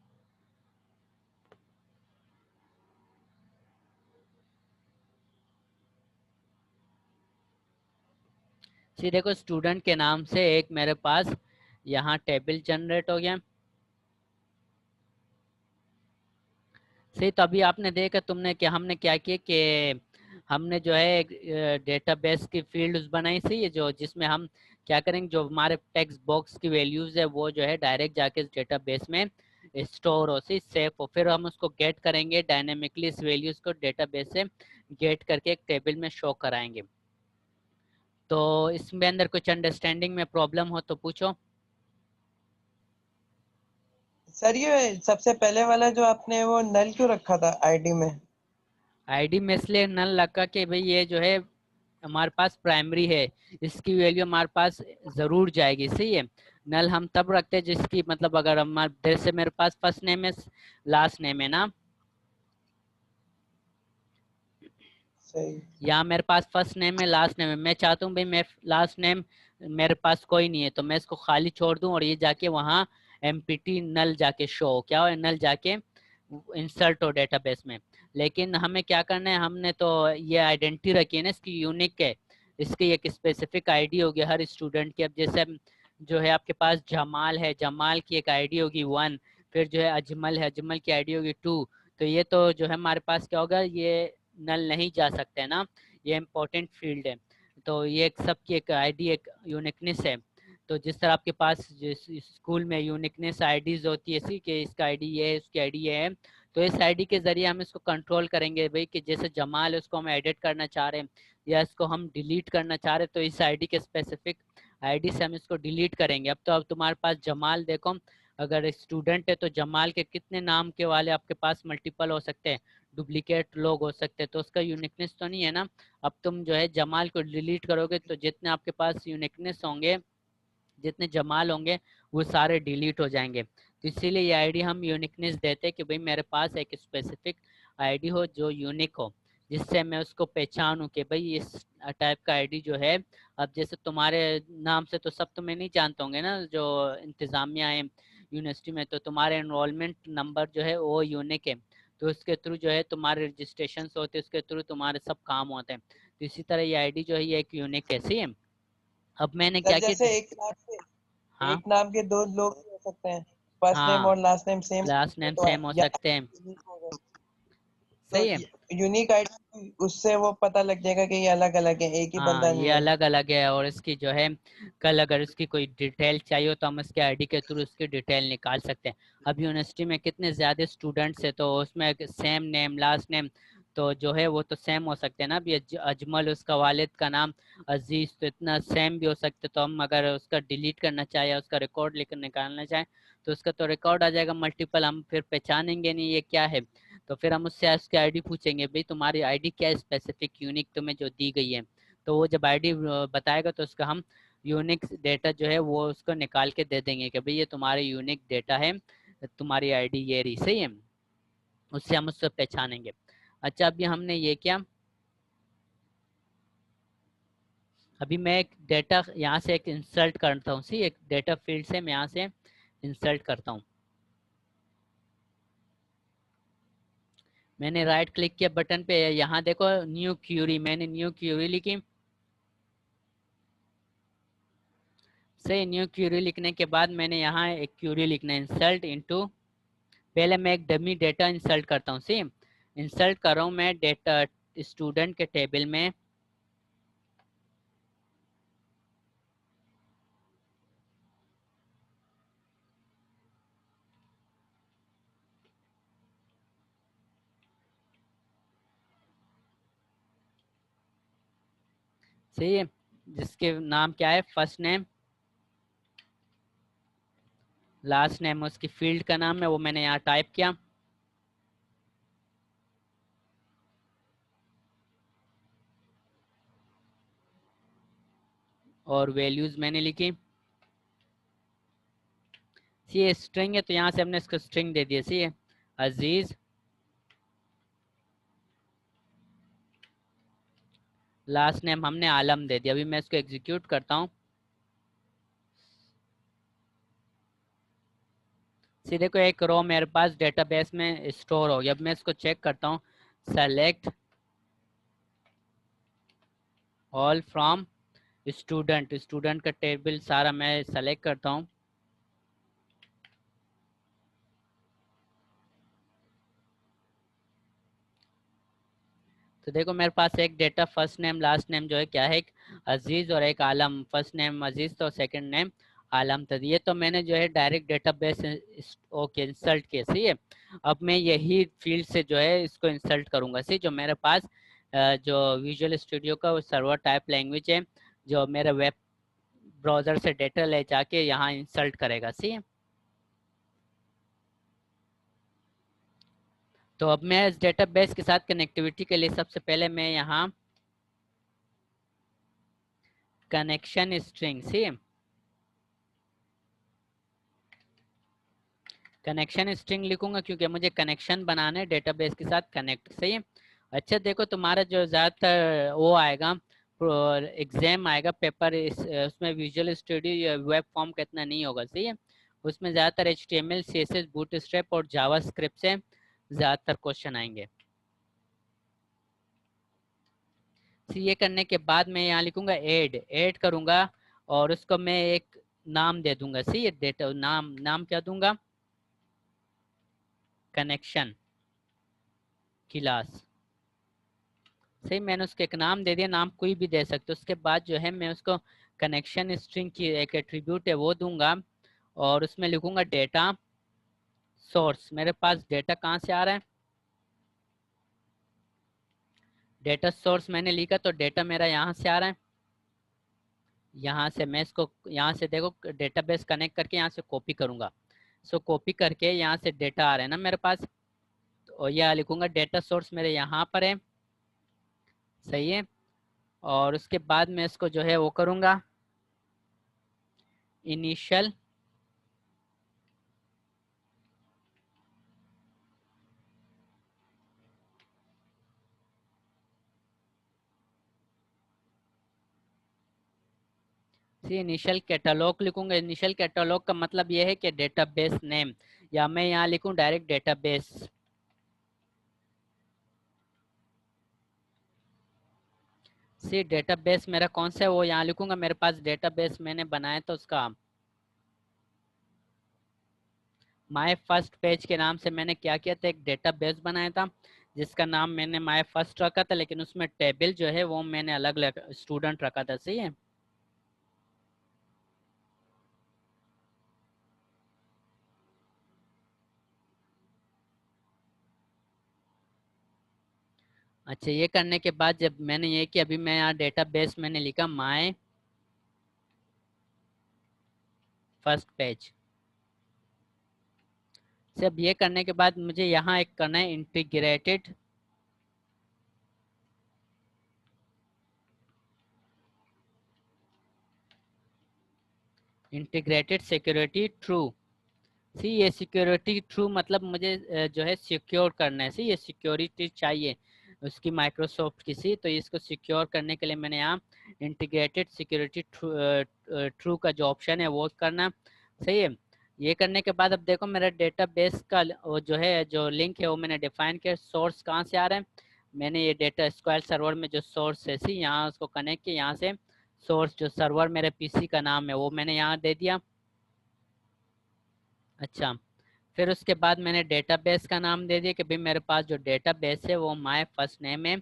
सी देखो स्टूडेंट के नाम से एक मेरे पास यहाँ टेबल जनरेट हो गया। सही, तो अभी आपने देखा तुमने कि हमने क्या किया कि हमने जो है एक डेटाबेस की फील्ड्स बनाई सही है, जो जिसमें हम क्या करेंगे, जो हमारे टेक्स्ट बॉक्स की वैल्यूज है वो जो है डायरेक्ट जाके इस डेटाबेस में स्टोर हो, सी सेव हो, फिर हम उसको गेट करेंगे डायनेमिकली, इस वैल्यूज को डेटाबेस से गेट करके एक टेबल में शो कराएंगे। तो इसमें अंदर कुछ अंडरस्टैंडिंग में प्रॉब्लम हो तो पूछो। सर ये सबसे पहले वाला जो आपने वो नल क्यों रखा था आईडी में? आईडी में इसलिए नल लगा कि भाई ये जो है हमारे पास प्राइमरी है, इसकी वैल्यू हमारे पास जरूर जाएगी, सही है। नल हम तब रखते हैं जिसकी मतलब अगर हमारे जैसे मेरे पास फर्स्ट नेम है लास्ट नेम है ना, सही। यहाँ मेरे पास फर्स्ट नेम है लास्ट नेम है, मैं चाहता हूँ भाई मैं लास्ट नेम मेरे पास कोई नहीं है तो मैं इसको खाली छोड़ दूं और ये जाके वहाँ एमपीटी नल जाके शो हो, क्या हो नल जाके इंसर्ट हो डेटाबेस में। लेकिन हमें क्या करना है, हमने तो ये आइडेंटिटी रखी है ना, इसकी यूनिक है, इसकी एक स्पेसिफिक आईडी होगी हर स्टूडेंट की। अब जैसे जो है आपके पास जमाल है, जमाल की एक आईडी होगी 1, फिर जो है अजमल है, अजमल की आईडी होगी 2। तो ये तो जो है हमारे पास क्या होगा, ये नल नहीं जा सकते ना, ये इम्पोर्टेंट फील्ड है। तो ये एक सबकी एक आईडी एक यूनिकनेस है। तो जिस तरह आपके पास जिस स्कूल में यूनिकनेस आईडीज होती है, इसी के इसका आईडी ये है, उसकी आईडी ये है, तो इस आईडी के जरिए हम इसको कंट्रोल करेंगे भाई कि जैसे जमाल है उसको हम एडिट करना चाह रहे हैं या इसको हम डिलीट करना चाह रहे हैं, तो इस आईडी के स्पेसिफिक आईडी से हम इसको डिलीट करेंगे। अब तो अब तुम्हारे पास जमाल देखो, अगर स्टूडेंट है तो जमाल के कितने नाम के वाले आपके पास मल्टीपल हो सकते हैं, डुप्लीकेट लोग हो सकते हैं, तो उसका यूनिकनेस तो नहीं है ना। अब तुम जो है जमाल को डिलीट करोगे तो जितने आपके पास यूनिकनेस होंगे, जितने जमाल होंगे वो सारे डिलीट हो जाएंगे। तो इसीलिए ये आईडी हम यूनिकनेस देते हैं कि भाई मेरे पास एक स्पेसिफिक आईडी हो जो यूनिक हो, जिससे मैं उसको पहचानूं कि भाई इस टाइप का आईडी जो है। अब जैसे तुम्हारे नाम से तो सब तुम्हें नहीं जानते होंगे ना, जो इंतजामिया है यूनिवर्सिटी में, तो तुम्हारे एनरोलमेंट नंबर जो है वो यूनिक है, तो उसके थ्रू जो है तुम्हारे रजिस्ट्रेशन होते हैं, उसके थ्रू तुम्हारे सब काम होते हैं। तो इसी तरह ये आईडी जो है ये एक यूनिक है, सही है। अब मैंने सर क्या जैसे किया। हाँ एक नाम के दो लोग भी हो सकते हैं, फर्स्ट नेम हाँ, और last name same, last name तो सेम हो या सकते हैं, यूनिक हो गए। तो सही है। यूनिक आईडी उससे वो पता लग जाएगा कि ये अलग अलग है, एक ही हाँ बंदा ये नहीं है। अलग अलग है, और इसकी जो है कल अगर इसकी कोई डिटेल चाहिए हो तो हम इसके आईडी के थ्रू उसकी डिटेल निकाल सकते हैं। अब यूनिवर्सिटी में कितने ज़्यादा स्टूडेंट्स हैं तो उसमें सेम नेम लास्ट नेम तो जो है वो तो सेम हो सकते हैं ना। अभी अजमल उसका वालिद का नाम अजीज, तो इतना सेम भी हो सकते, तो हम अगर उसका डिलीट करना चाहें या उसका रिकॉर्ड लेकर निकालना चाहें तो उसका तो रिकॉर्ड आ जाएगा मल्टीपल, हम फिर पहचानेंगे नहीं ये क्या है। तो फिर हम उससे उसकी आईडी पूछेंगे भाई तुम्हारी आईडी क्या है स्पेसिफिक यूनिक तुम्हें जो दी गई है। तो वो जब आईडी बताएगा तो उसका हम यूनिक डेटा जो है वो उसको निकाल के दे देंगे कि भाई ये तुम्हारे यूनिक डेटा है, तुम्हारी आईडी ये रही, सही है। उससे हम उससे पहचानेंगे। अच्छा अभी हमने ये क्या, अभी मैं एक डेटा यहाँ से एक इंसर्ट करता हूँ, सी एक डेटा फील्ड से मैं यहाँ से इंसर्ट करता हूँ। मैंने राइट क्लिक किया बटन पे, यहाँ देखो न्यू क्यूरी, मैंने न्यू क्यूरी लिखी। सही, न्यू क्यूरी लिखने के बाद मैंने यहाँ एक क्यूरी लिखना है, इंसर्ट इनटू, पहले मैं एक डमी डेटा इंसर्ट करता हूँ, सी इंसर्ट कर रहा हूँ मैं डेटा स्टूडेंट के टेबल में। सही है, जिसके नाम क्या है फर्स्ट नेम, लास्ट नेम, उसकी फील्ड का नाम है वो मैंने यहाँ टाइप किया। और वैल्यूज मैंने लिखी। सी ये स्ट्रिंग है तो यहाँ से हमने इसको स्ट्रिंग दे दिया। सी अजीज, लास्ट नेम हमने आलम दे दिया। अभी मैं इसको एग्जीक्यूट करता हूँ। सीधे को एक रो मेरे पास डेटाबेस में स्टोर हो गया। अब मैं इसको चेक करता हूँ। Select all from student, student का टेबल सारा मैं सेलेक्ट करता हूँ। तो देखो मेरे पास एक data first name last name जो है क्या है, एक अजीज और एक आलम। फर्स्ट नेम अजीज तो सेकंड नेम आलम था। ये तो मैंने जो है डायरेक्ट डेटाबेस ओके इंसर्ट किया। सही है। अब मैं यही फील्ड से जो है इसको इंसर्ट करूंगा। सही, जो मेरे पास जो विजुअल स्टूडियो का सर्वर टाइप लैंग्वेज है, जो मेरे वेब ब्राउजर से डेटा ले जाके यहाँ इंसर्ट करेगा। सही है। तो अब मैं इस डेटाबेस के साथ कनेक्टिविटी के लिए सबसे पहले मैं यहाँ कनेक्शन स्ट्रिंग, सी कनेक्शन स्ट्रिंग लिखूंगा क्योंकि मुझे कनेक्शन बनाना है डेटाबेस के साथ कनेक्ट। सही है। अच्छा देखो तुम्हारा जो ज़्यादातर वो आएगा एग्जाम आएगा पेपर, उसमें विजुअल स्टूडियो वेब फॉर्म का इतना नहीं होगा। सही है। उसमें ज़्यादातर HTML CSS बूटस्ट्रैप और जावास्क्रिप्ट से ज़्यादातर क्वेश्चन आएंगे। ये करने के बाद मैं यहाँ लिखूंगा ऐड, ऐड करूंगा और उसको मैं एक नाम दे दूंगा। सी ये डेटा नाम, नाम क्या दूंगा, कनेक्शन क्लास। सही, मैंने उसको एक नाम दे दिया, नाम कोई भी दे सकते। उसके बाद जो है मैं उसको कनेक्शन स्ट्रिंग की एक एट्रीब्यूट है वो दूंगा और उसमें लिखूंगा डेटा सोर्स। मेरे पास डेटा कहाँ से आ रहा है, डेटा सोर्स मैंने लिखा तो डेटा मेरा यहाँ से आ रहा है। यहाँ से मैं इसको यहाँ से देखो डेटाबेस कनेक्ट करके यहाँ से कॉपी करूंगा। सो कॉपी करके यहाँ से डेटा आ रहा है ना मेरे पास, और यह लिखूंगा डेटा सोर्स मेरे यहाँ पर है। सही है। और उसके बाद मैं इसको जो है वो करूंगा इनिशियल इनिशियल कैटलॉग लिखूंगा। इनिशियल कैटलॉग का मतलब यह है कि डेटाबेस नेम, या मैं यहाँ लिखूं डायरेक्ट डेटाबेस। सी डेटाबेस मेरा कौन सा है वो यहाँ लिखूंगा। मेरे पास डेटाबेस मैंने बनाया तो उसका माय फर्स्ट पेज के नाम से मैंने क्या किया था, एक डेटाबेस बनाया था जिसका नाम मैंने माय फर्स्ट रखा था, लेकिन उसमें टेबल जो है वो मैंने अलग अलग स्टूडेंट रखा था। सही है। अच्छा, ये करने के बाद जब मैंने ये किया, अभी मैं यहाँ डेटाबेस मैंने लिखा माय फर्स्ट पेज। सब ये करने के बाद मुझे यहाँ एक करना है इंटीग्रेटेड इंटीग्रेटेड सिक्योरिटी ट्रू। सी ये सिक्योरिटी ट्रू मतलब मुझे जो है सिक्योर करना है। सी ये सिक्योरिटी चाहिए उसकी माइक्रोसॉफ्ट की। सी तो इसको सिक्योर करने के लिए मैंने यहाँ इंटीग्रेटेड सिक्योरिटी ट्रू का जो ऑप्शन है वो करना। सही है। ये करने के बाद अब देखो मेरा डेटाबेस का वो जो है जो लिंक है वो मैंने डिफाइन किया। सोर्स कहाँ से आ रहा है, मैंने ये डेटा स्क्वायर सर्वर में जो सोर्स है सी यहाँ उसको कनेक्ट किया। यहाँ से सोर्स जो सर्वर मेरे पीसी का नाम है वो मैंने यहाँ दे दिया। अच्छा, फिर उसके बाद मैंने डेटाबेस का नाम दे दिया कि भाई मेरे पास जो डेटाबेस है वो माय फर्स्ट नेम है,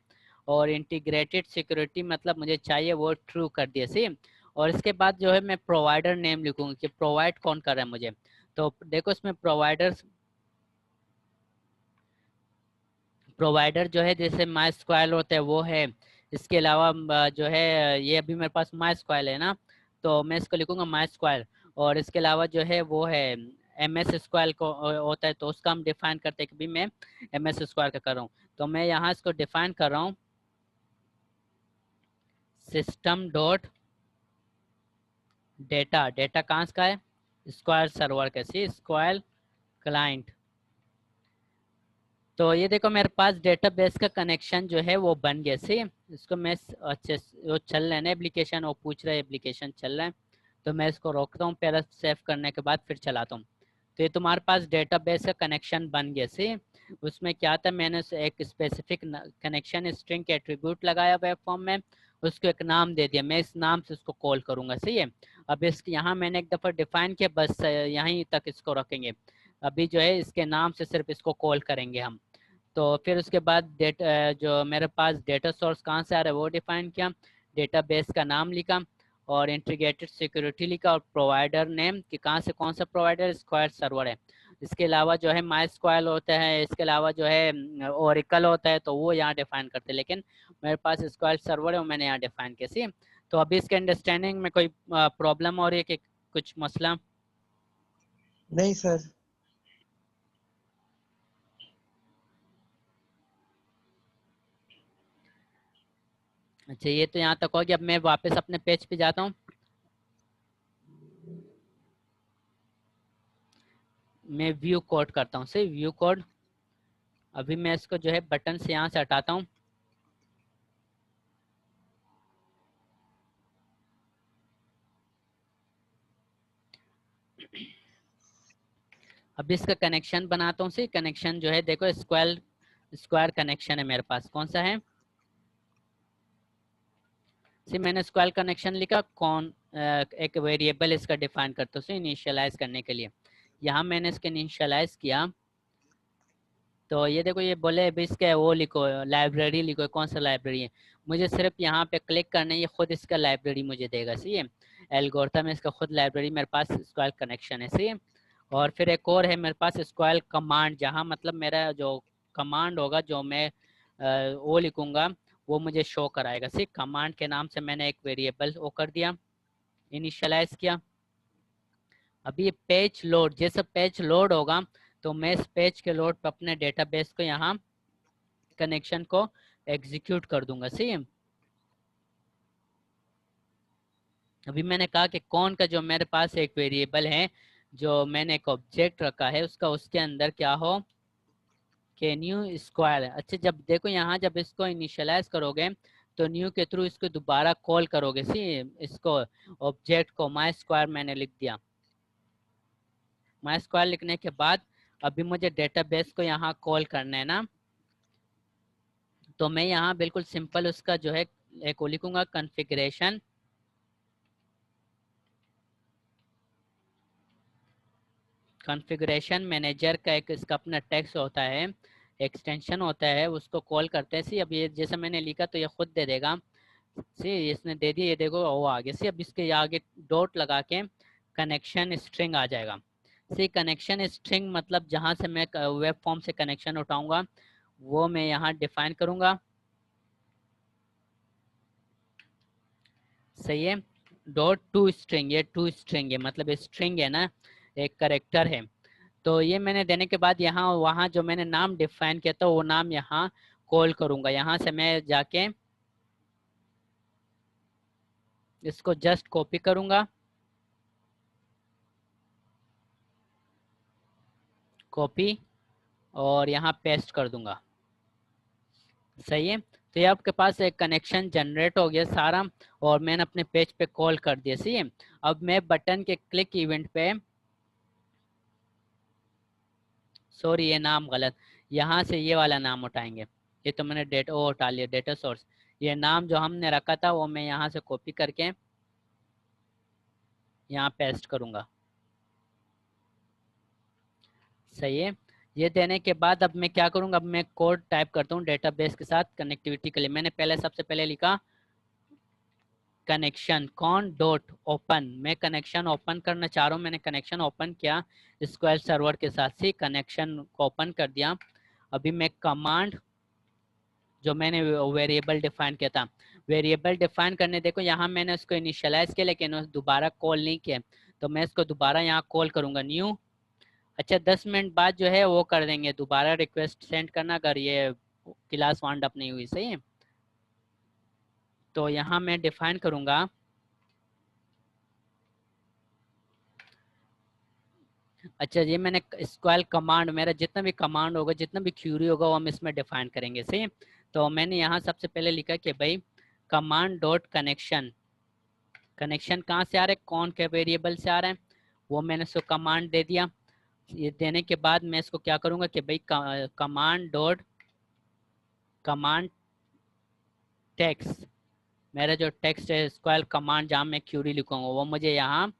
और इंटीग्रेटेड सिक्योरिटी मतलब मुझे चाहिए वो ट्रू कर दिया। सही। और इसके बाद जो है मैं प्रोवाइडर नेम लिखूंगा कि प्रोवाइड कौन कर रहा है मुझे। तो देखो इसमें प्रोवाइडर प्रोवाइडर जो है जैसे माई स्क्वायर होता है वो है। इसके अलावा जो है ये अभी मेरे पास माई स्क्वायर है ना, तो मैं इसको लिखूंगा माई स्क्वायर। और इसके अलावा जो है वो है MS स्क्वायर को होता है, तो उसका हम डिफाइन करते हैं कि भी मैं MS स्क्वायर का कर रहा हूँ। तो मैं यहाँ इसको डिफाइन कर रहा हूँ सिस्टम डॉट डेटा। डेटा कहाँ का है, स्क्वायर सर्वर कैसे, स्क्वायर क्लाइंट। तो ये देखो मेरे पास डेटाबेस का कनेक्शन जो है वो बन गया। सही है, इसको मैं अच्छे वो चल रहा है ना एप्लीकेशन, वो पूछ रहा है एप्लीकेशन चल रहा है, तो मैं इसको रोकता हूँ, पहले सेव करने के बाद फिर चलाता हूँ। तो ये तुम्हारे पास डेटाबेस का कनेक्शन बन गया। सही, उसमें क्या था, मैंने एक स्पेसिफिक कनेक्शन स्ट्रिंग के एट्रीब्यूट लगाया वेब फॉर्म में, उसको एक नाम दे दिया, मैं इस नाम से उसको कॉल करूंगा। सही है, अब इसके यहाँ मैंने एक दफ़ा डिफाइन किया, बस यहीं तक इसको रखेंगे। अभी जो है इसके नाम से सिर्फ इसको कॉल करेंगे हम। तो फिर उसके बाद जो मेरे पास डेटा सोर्स कहाँ से आ रहा है वो डिफाइन किया, डेटाबेस का नाम लिखा और इंटीग्रेटेड सिक्योरिटी लिखा और प्रोवाइडर नेम कि कहाँ से कौन सा प्रोवाइडर, स्क्वायर सर्वर है। इसके अलावा जो है माई स्क्वायर होता है, इसके अलावा जो है ओरेकल होता है, तो वो यहाँ डिफाइन करते हैं, लेकिन मेरे पास स्क्वायर सर्वर है वो मैंने यहाँ डिफाइन किया। सी, तो अभी इसके अंडरस्टैंडिंग में कोई प्रॉब्लम हो रही है कि कुछ मसला? नहीं सर। अच्छा, ये तो यहाँ तक हो गया। अब मैं वापस अपने पेज पे जाता हूँ, मैं व्यू कोड करता हूँ। सही, व्यू कोड। अभी मैं इसको जो है बटन से यहाँ से हटाता हूँ। अभी इसका कनेक्शन बनाता हूँ। सही, कनेक्शन जो है देखो स्क्वायर स्क्वायर कनेक्शन है मेरे पास, कौन सा है? सी, मैंने स्क्वायर कनेक्शन लिखा, कौन एक वेरिएबल इसका डिफाइन करता हूँ इनिशियलाइज करने के लिए। यहाँ मैंने इसके इनिशियलाइज किया, तो ये देखो ये बोले अभी इसका वो लिखो, लाइब्रेरी लिखो, कौन सा लाइब्रेरी है। मुझे सिर्फ यहाँ पे क्लिक करना है, ये खुद इसका लाइब्रेरी मुझे देगा। सही है, एल्गोरिथम में इसका खुद लाइब्रेरी मेरे पास स्क्वायर कनेक्शन है। सही है, और फिर एक और है मेरे पास स्क्वायर कमांड, जहाँ मतलब मेरा जो कमांड होगा जो मैं वो लिखूंगा वो मुझे शो कराएगा। सही, कमांड के नाम से मैंने एक वेरिएबल वो कर दिया, इनिशियलाइज किया। अभी ये पेज लोड, जैसे पेज लोड होगा तो मैं इस पेज के लोड पर अपने डेटाबेस को यहाँ कनेक्शन को एग्जीक्यूट कर दूंगा। सही है, अभी मैंने कहा कि कौन का जो मेरे पास एक वेरिएबल है, जो मैंने एक ऑब्जेक्ट रखा है उसका, उसके अंदर क्या हो कि न्यू स्क्वायर है। अच्छा, जब देखो यहाँ जब इसको इनिशियलाइज करोगे तो न्यू के थ्रू इसको दोबारा कॉल करोगे। सी, इसको ऑब्जेक्ट को माई स्क्वायर मैंने लिख दिया। माई स्क्वायर लिखने के बाद अभी मुझे डेटाबेस को यहाँ कॉल करना है ना, तो मैं यहाँ बिल्कुल सिंपल उसका जो है एक वो लिखूंगा, कॉन्फ़िगरेशन कॉन्फ़िगरेशन मैनेजर का एक इसका अपना टेक्स्ट होता है, एक्सटेंशन होता है, उसको कॉल करते हैं। सी, अब ये जैसे मैंने लिखा तो ये खुद दे देगा। सी, इसने दे दिया, ये देखो वो आगे। सी, अब इसके आगे डॉट लगा के कनेक्शन स्ट्रिंग आ जाएगा। सी, कनेक्शन स्ट्रिंग मतलब जहाँ से मैं वेब फॉर्म से कनेक्शन उठाऊंगा वो मैं यहाँ डिफाइन करूंगा। सही है, डॉट टू स्ट्रिंग, ये टू स्ट्रिंग है मतलब स्ट्रिंग है ना, एक करेक्टर है। तो ये मैंने देने के बाद यहाँ वहाँ जो मैंने नाम डिफाइन किया था वो नाम यहाँ कॉल करूंगा। यहाँ से मैं जाके इसको जस्ट कॉपी करूंगा, कॉपी, और यहाँ पेस्ट कर दूंगा। सही है, तो ये आपके पास एक कनेक्शन जनरेट हो गया सारा, और मैंने अपने पेज पे कॉल कर दिया। सही है, अब मैं बटन के क्लिक इवेंट पे, सॉरी ये नाम गलत, यहाँ से ये वाला नाम उठाएंगे। ये तो मैंने डेटा वो उठा लिया, डेटा सोर्स। ये नाम जो हमने रखा था वो मैं यहाँ से कॉपी करके यहाँ पेस्ट करूँगा। सही है, ये देने के बाद अब मैं क्या करूँगा, अब मैं कोड टाइप करता हूँ डेटाबेस के साथ कनेक्टिविटी के लिए। मैंने पहले सबसे पहले लिखा कनेक्शन कौन डॉट ओपन, मैं कनेक्शन ओपन करना चाह रहा हूँ, मैंने कनेक्शन ओपन किया स्क्वायर सर्वर के साथ। से कनेक्शन को ओपन कर दिया। अभी मैं कमांड जो मैंने वेरिएबल डिफाइन किया था, वेरिएबल डिफाइन करने देखो यहाँ मैंने उसको इनिशियलाइज किया लेकिन दोबारा कॉल नहीं किया, तो मैं इसको दोबारा यहाँ कॉल करूँगा न्यू। अच्छा, 10 मिनट बाद जो है वो कर देंगे दोबारा रिक्वेस्ट सेंड करना अगर ये क्लास वाइंड अप नहीं हुई। सही है, तो यहाँ मैं डिफाइन करूँगा अच्छा, ये मैंने स्क्वाल कमांड, मेरा जितना भी कमांड होगा, जितना भी क्यूरी होगा, वो हम इसमें डिफाइन करेंगे। सही है। तो मैंने यहाँ सबसे पहले लिखा कि भाई कमांड डॉट कनेक्शन, कनेक्शन कहाँ से आ रहा है, कौन के वेरिएबल से आ रहा है, वो मैंने इसको कमांड दे दिया। ये देने के बाद मैं इसको क्या करूँगा कि भाई कमांड डॉट कमांड टेक्स्ट, मेरा जो टेक्स्ट है स्क्वाल कमांड जहाँ मैं क्यूरी लिखूंगा वो मुझे यहाँ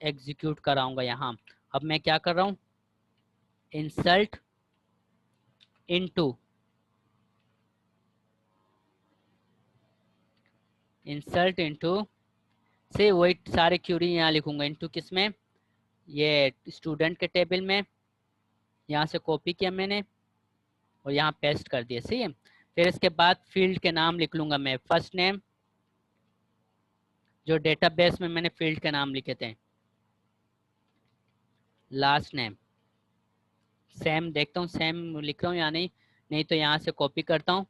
एग्जीक्यूट कराऊंगा यहाँ। अब मैं क्या कर रहा हूँ, इंसल्ट इनटू, इंसल्ट इनटू से वही सारे क्यूरी यहाँ लिखूंगा। इनटू किस में, ये स्टूडेंट के टेबल में, यहाँ से कॉपी किया मैंने और यहाँ पेस्ट कर दिया। सही है। फिर इसके बाद फील्ड के नाम लिख लूंगा मैं, फर्स्ट नेम, जो डेटाबेस में मैंने फील्ड के नाम लिखे थे, लास्ट नेम, सेम देखता हूँ सेम लिख रहा हूँ या नहीं, नहीं तो यहाँ से कॉपी करता हूँ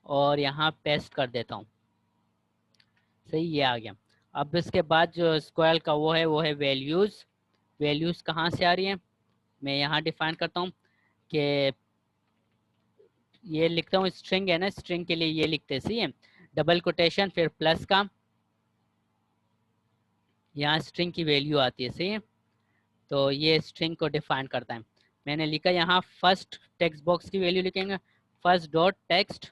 और यहाँ पेस्ट कर देता हूँ। सही, ये आ गया। अब इसके बाद जो स्क्वायर का वो है वैल्यूज़। वैल्यूज़ कहाँ से आ रही है, मैं यहाँ डिफाइन करता हूँ कि ये लिखता हूँ, स्ट्रिंग है ना, स्ट्रिंग के लिए ये लिखते हैं। सही है। डबल कोटेशन फिर प्लस का, यहाँ स्ट्रिंग की वैल्यू आती है। सही है। तो ये स्ट्रिंग को डिफाइन करता है। मैंने लिखा यहाँ फर्स्ट टेक्स्ट बॉक्स की वैल्यू लिखेंगे, फर्स्ट डॉट टेक्स्ट,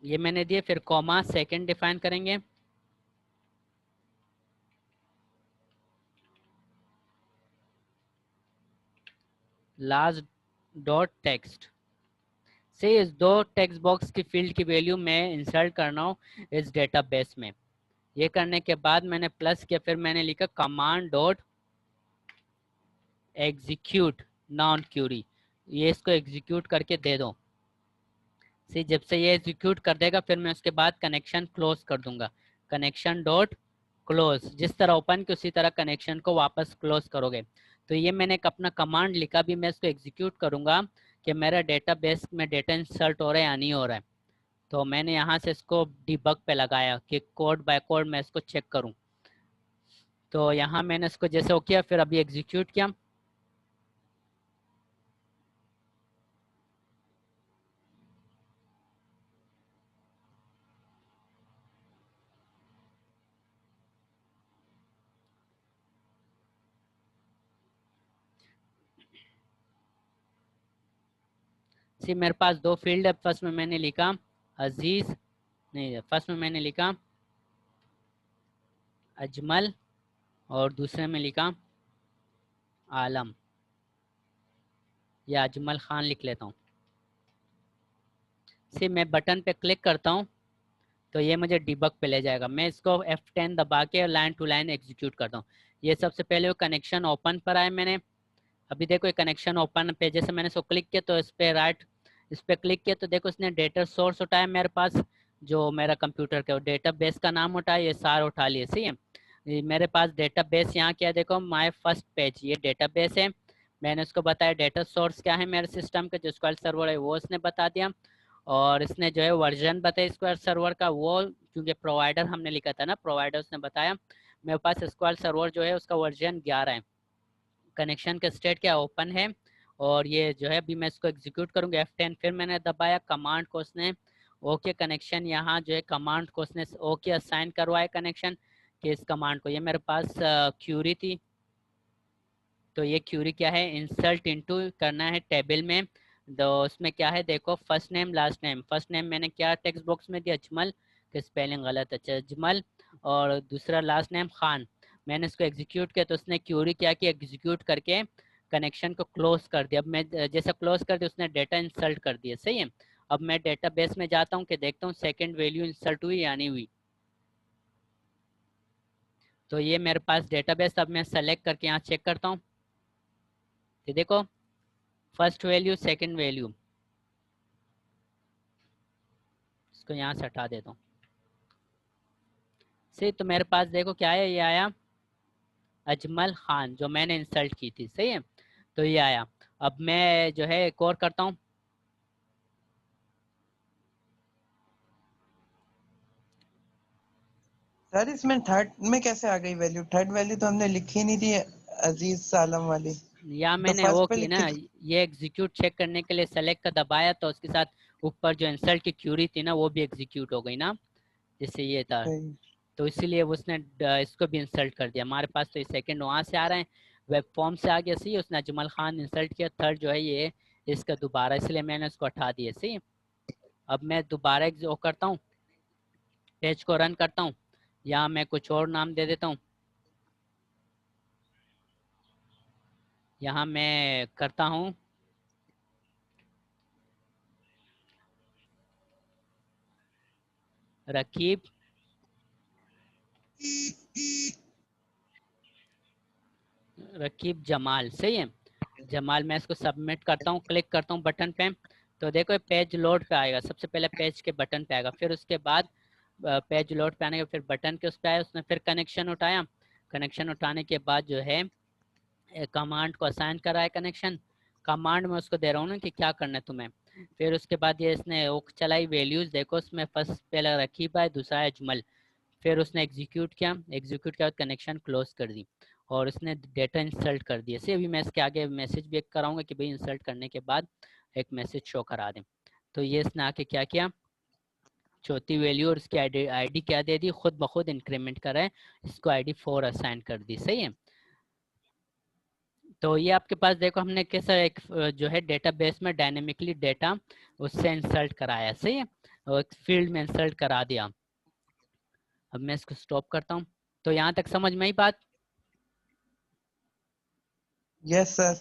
ये मैंने दिए। फिर कॉमा सेकंड डिफाइन करेंगे, लास्ट डॉट टेक्स्ट। से इस दो टेक्स्ट बॉक्स की फील्ड की वैल्यू मैं इंसर्ट करना हूँ इस डेटाबेस में। ये करने के बाद मैंने प्लस किया, फिर मैंने लिखा command dot execute non query, ये इसको एग्जीक्यूट करके दे दो। सी जब से ये एग्जीक्यूट कर देगा फिर मैं उसके बाद कनेक्शन क्लोज कर दूंगा, कनेक्शन डॉट क्लोज, जिस तरह ओपन की उसी तरह कनेक्शन को वापस क्लोज करोगे। तो ये मैंने एक अपना कमांड लिखा, भी मैं इसको एग्जीक्यूट करूंगा कि मेरा डेटाबेस में डेटा इंसर्ट हो रहा है या नहीं हो रहा है। तो मैंने यहाँ से इसको डिबग पे लगाया कि कोड बाय कोड मैं इसको चेक करूँ। तो यहाँ मैंने इसको जैसे हो किया, फिर अभी एग्जीक्यूट किया। सी मेरे पास दो फील्ड है, फर्स्ट में मैंने लिखा अजीज, नहीं फर्स्ट में मैंने लिखा अजमल और दूसरे में लिखा आलम, या अजमल खान लिख लेता हूँ। सी मैं बटन पे क्लिक करता हूँ तो ये मुझे डिबग पे ले जाएगा। मैं इसको F10 दबा के लाइन टू लाइन एग्जीक्यूट करता हूँ। ये सबसे पहले वो कनेक्शन ओपन पर आए मैंने, अभी देखो ये कनेक्शन ओपन पे जैसे मैंने इसको क्लिक किया तो इस पे क्लिक किया तो देखो इसने डेटा सोर्स उठाया मेरे पास, जो मेरा कंप्यूटर का डेटा बेस का नाम उठाया, ये सारा उठा लिए। सही है। ये मेरे पास डेटा बेस यहाँ क्या, देखो माय फर्स्ट पेज, ये डेटा बेस है। मैंने उसको बताया डेटा सोर्स क्या है मेरे सिस्टम का, जो स्क्वायर सर्वर है वो इसने बता दिया। और इसने जो है वर्जन बताया स्क्वायर सर्वर का, वो क्योंकि प्रोवाइडर हमने लिखा था ना, प्रोवाइडर उसने बताया। मेरे पास स्क्वायर सर्वर जो है उसका वर्जन 11 है। कनेक्शन का स्टेट क्या, ओपन है। और ये जो है अभी मैं इसको एग्जीक्यूट करूँगा F10, फिर मैंने दबाया कमांड को, उसने ओके कनेक्शन, यहाँ जो है कमांड को उसने ओके असाइन करवाया कनेक्शन कि इस कमांड को, ये मेरे पास क्यूरी थी। तो ये क्यूरी क्या है, इंसल्ट इनटू करना है टेबल में। तो उसमें क्या है देखो, first name last name, first name मैंने क्या टेक्स्ट बॉक्स में दिया अजमल, कि स्पेलिंग गलत है, अच्छा अजमल, और दूसरा लास्ट नेम खान। मैंने इसको एग्जीक्यूट किया तो उसने क्यूरी क्या कि एग्जीक्यूट करके कनेक्शन को क्लोज कर दिया। अब मैं जैसा क्लोज कर दिया उसने डेटा इंसल्ट कर दिया। सही है। अब मैं डेटा बेस में जाता हूँ कि देखता हूँ सेकेंड वैल्यू इंसल्ट हुई या नहीं हुई। तो ये मेरे पास डेटाबेस, अब मैं सेलेक्ट करके यहाँ चेक करता हूँ, तो देखो फर्स्ट वैल्यू सेकंड वैल्यू, इसको यहाँ से हटा देता हूँ। सही, तो मेरे पास देखो क्या है, ये आया अजमल खान जो मैंने इंसल्ट की थी। सही है। तो ये आया। अब मैं जो है एक और करता हूँ, सर इसमें थर्ड में कैसे आ गई वैल्यू? थर्ड वैल्यू तो हमने लिखी नहीं थी, अजीज सालम वाली। या तो मैंने वो फर्स्ट पे की लिखी ना, थी। ये एग्जीक्यूट चेक करने के लिए सेलेक्ट का दबाया तो उसके साथ ऊपर जो इंसल्ट की क्यूरी थी ना वो भी एग्जीक्यूट हो गई ना, जैसे ये था। सही। तो इसीलिए उसने इसको भी इंसल्ट कर दिया। हमारे पास तो ये सेकंड वहाँ से आ रहे हैं, वेब फॉर्म से आ गया। सही, उसने अजमल खान इंसल्ट किया। थर्ड जो है ये इसका दोबारा, इसलिए मैंने उसको हटा दिया। सही, अब मैं दोबारा एक जो करता हूँ, पेज को रन करता हूँ, यहाँ मैं कुछ और नाम दे देता हूँ। यहाँ मैं करता हूँ रकीब रकीब जमाल। सही है, जमाल। मैं इसको सबमिट करता हूँ, क्लिक करता हूँ बटन पे, तो देखो पेज लोड पे आएगा। सबसे पहले पेज के बटन पे आएगा, फिर उसके बाद पेज लोड पे आने के फिर बटन के उस पे आया। उसने फिर कनेक्शन उठाया। कनेक्शन उठाने के बाद जो है कमांड को असाइन करा है कनेक्शन। कमांड में उसको दे रहा हूँ ना कि क्या करना है तुम्हें। फिर उसके बाद ये इसने वो चलाई वैल्यूज, देखो उसमें फर्स्ट पहला रकीब है, दूसरा है अजमल। फिर उसने एग्जीक्यूट किया, एग्जीक्यूट किया, कनेक्शन क्लोज कर दी और उसने डेटा इंसल्ट कर दिया। से अभी मैं इसके आगे मैसेज भी एक कराऊंगा कि भाई इंसल्ट करने के बाद एक मैसेज शो करा दें। तो ये इसने आके क्या किया, चौथी वैल्यू और उसकी आईडी क्या दे दी, खुद ब खुद इंक्रीमेंट कर रहा है, इसको आईडी 4 असाइन कर दी। सही है, तो ये आपके पास देखो हमने कैसा एक जो है डेटाबेस में डायनेमिकली डेटा उससे इंसल्ट कराया। सही है, और फील्ड में इंसल्ट करा दिया। अब मैं इसको स्टॉप करता हूँ। तो यहाँ तक समझ में आई बात? Yes sir.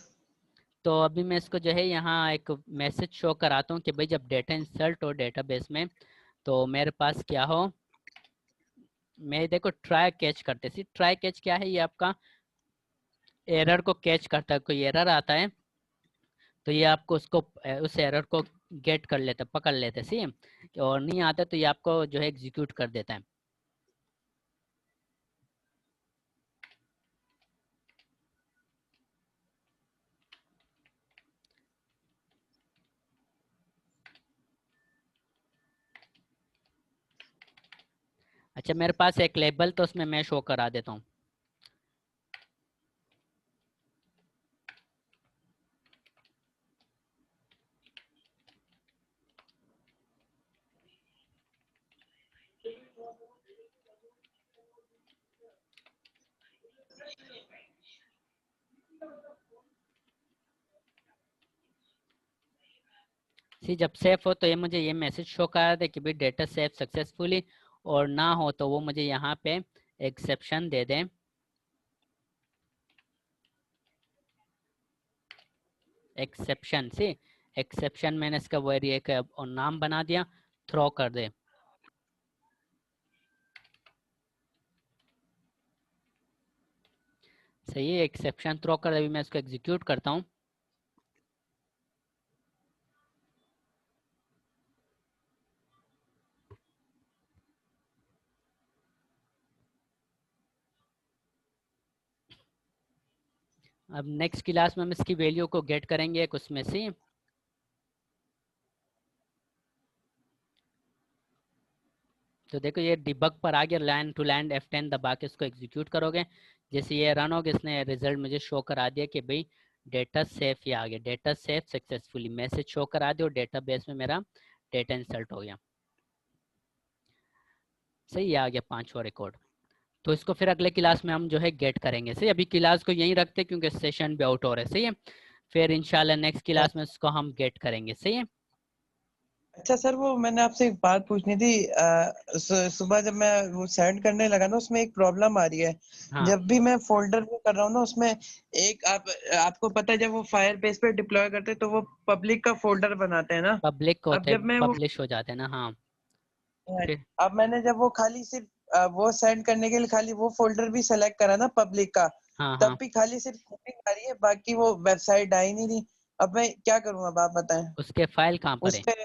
तो अभी मैं इसको जो है यहाँ एक मैसेज शो कराता हूँ कि भाई जब डेटा इंसल्ट हो डेटाबेस में तो मेरे पास क्या हो। मैं देखो ट्राई कैच करते सी, ट्राई कैच क्या है, ये आपका एरर को कैच करता है। कोई एरर आता है तो ये आपको उसको उस एरर को गेट कर लेता है, पकड़ लेते हैं। सही है, और नहीं आता तो ये आपको जो है एग्जीक्यूट कर देता है। अच्छा, मेरे पास एक लेबल तो उसमें मैं शो करा देता हूँ। सी जब सेफ हो तो ये मुझे ये मैसेज शो करा दे कि भाई डेटा सेफ सक्सेसफुली, और ना हो तो वो मुझे यहाँ पे एक्सेप्शन दे दें। एक्सेप्शन, सी एक्सेप्शन मैंने इसका वेरी एक और नाम बना दिया, थ्रो कर दे। सही है, एक्सेप्शन थ्रो कर दे। अभी मैं इसको एग्जीक्यूट करता हूँ। अब नेक्स्ट क्लास में हम इसकी वैल्यू को गेट करेंगे एक उसमें से। तो देखो ये डिबग पर आ गया, लाइन टू लाइन F10 दबा के इसको एग्जीक्यूट करोगे, जैसे ये रन हो गया, इसने रिजल्ट मुझे शो करा दिया कि भाई डेटा सेफ, ये आ गया data safe successfully, message show करा दिया और डेटाबेस में मेरा डेटा इंसल्ट हो गया। सही, आ गया 5वां रिकॉर्ड। तो इसको फिर अगले क्लास में हम जो है गेट करेंगे। सही, अभी क्लास को यहीं रखते क्योंकि सेशन भी आउट हो रहा है। सही है, फिर इंशाल्लाह नेक्स्ट क्लास में इसको हम गेट करेंगे। सही है। अच्छा सर, वो मैंने आपसे एक बात पूछनी थी। सुबह जब मैं वो सेंड करने लगा ना, उसमें एक प्रॉब्लम आ रही है। हाँ, जब भी मैं फोल्डर में कर रहा हूँ ना, उसमें एक आपको पता है, जब वो फायर बेस पे डिप्लॉय करते हैं तो वो पब्लिक का फोल्डर बनाते हैं ना। पब्लिक अब होते जब मैं वो पब्लिश हो जाते हैं ना। हाँ, फिर अब मैंने जब वो खाली सिर्फ वो सेंड करने के लिए खाली वो फोल्डर भी सेलेक्ट करा ना पब्लिक का, हाँ हाँ, तब भी खाली सिर्फ copy आ रही है, बाकी वो वेबसाइट आई नहीं रही। अब मैं क्या करूँ? अब आप बताएं। उसके फाइल कहाँ पर उस है? पे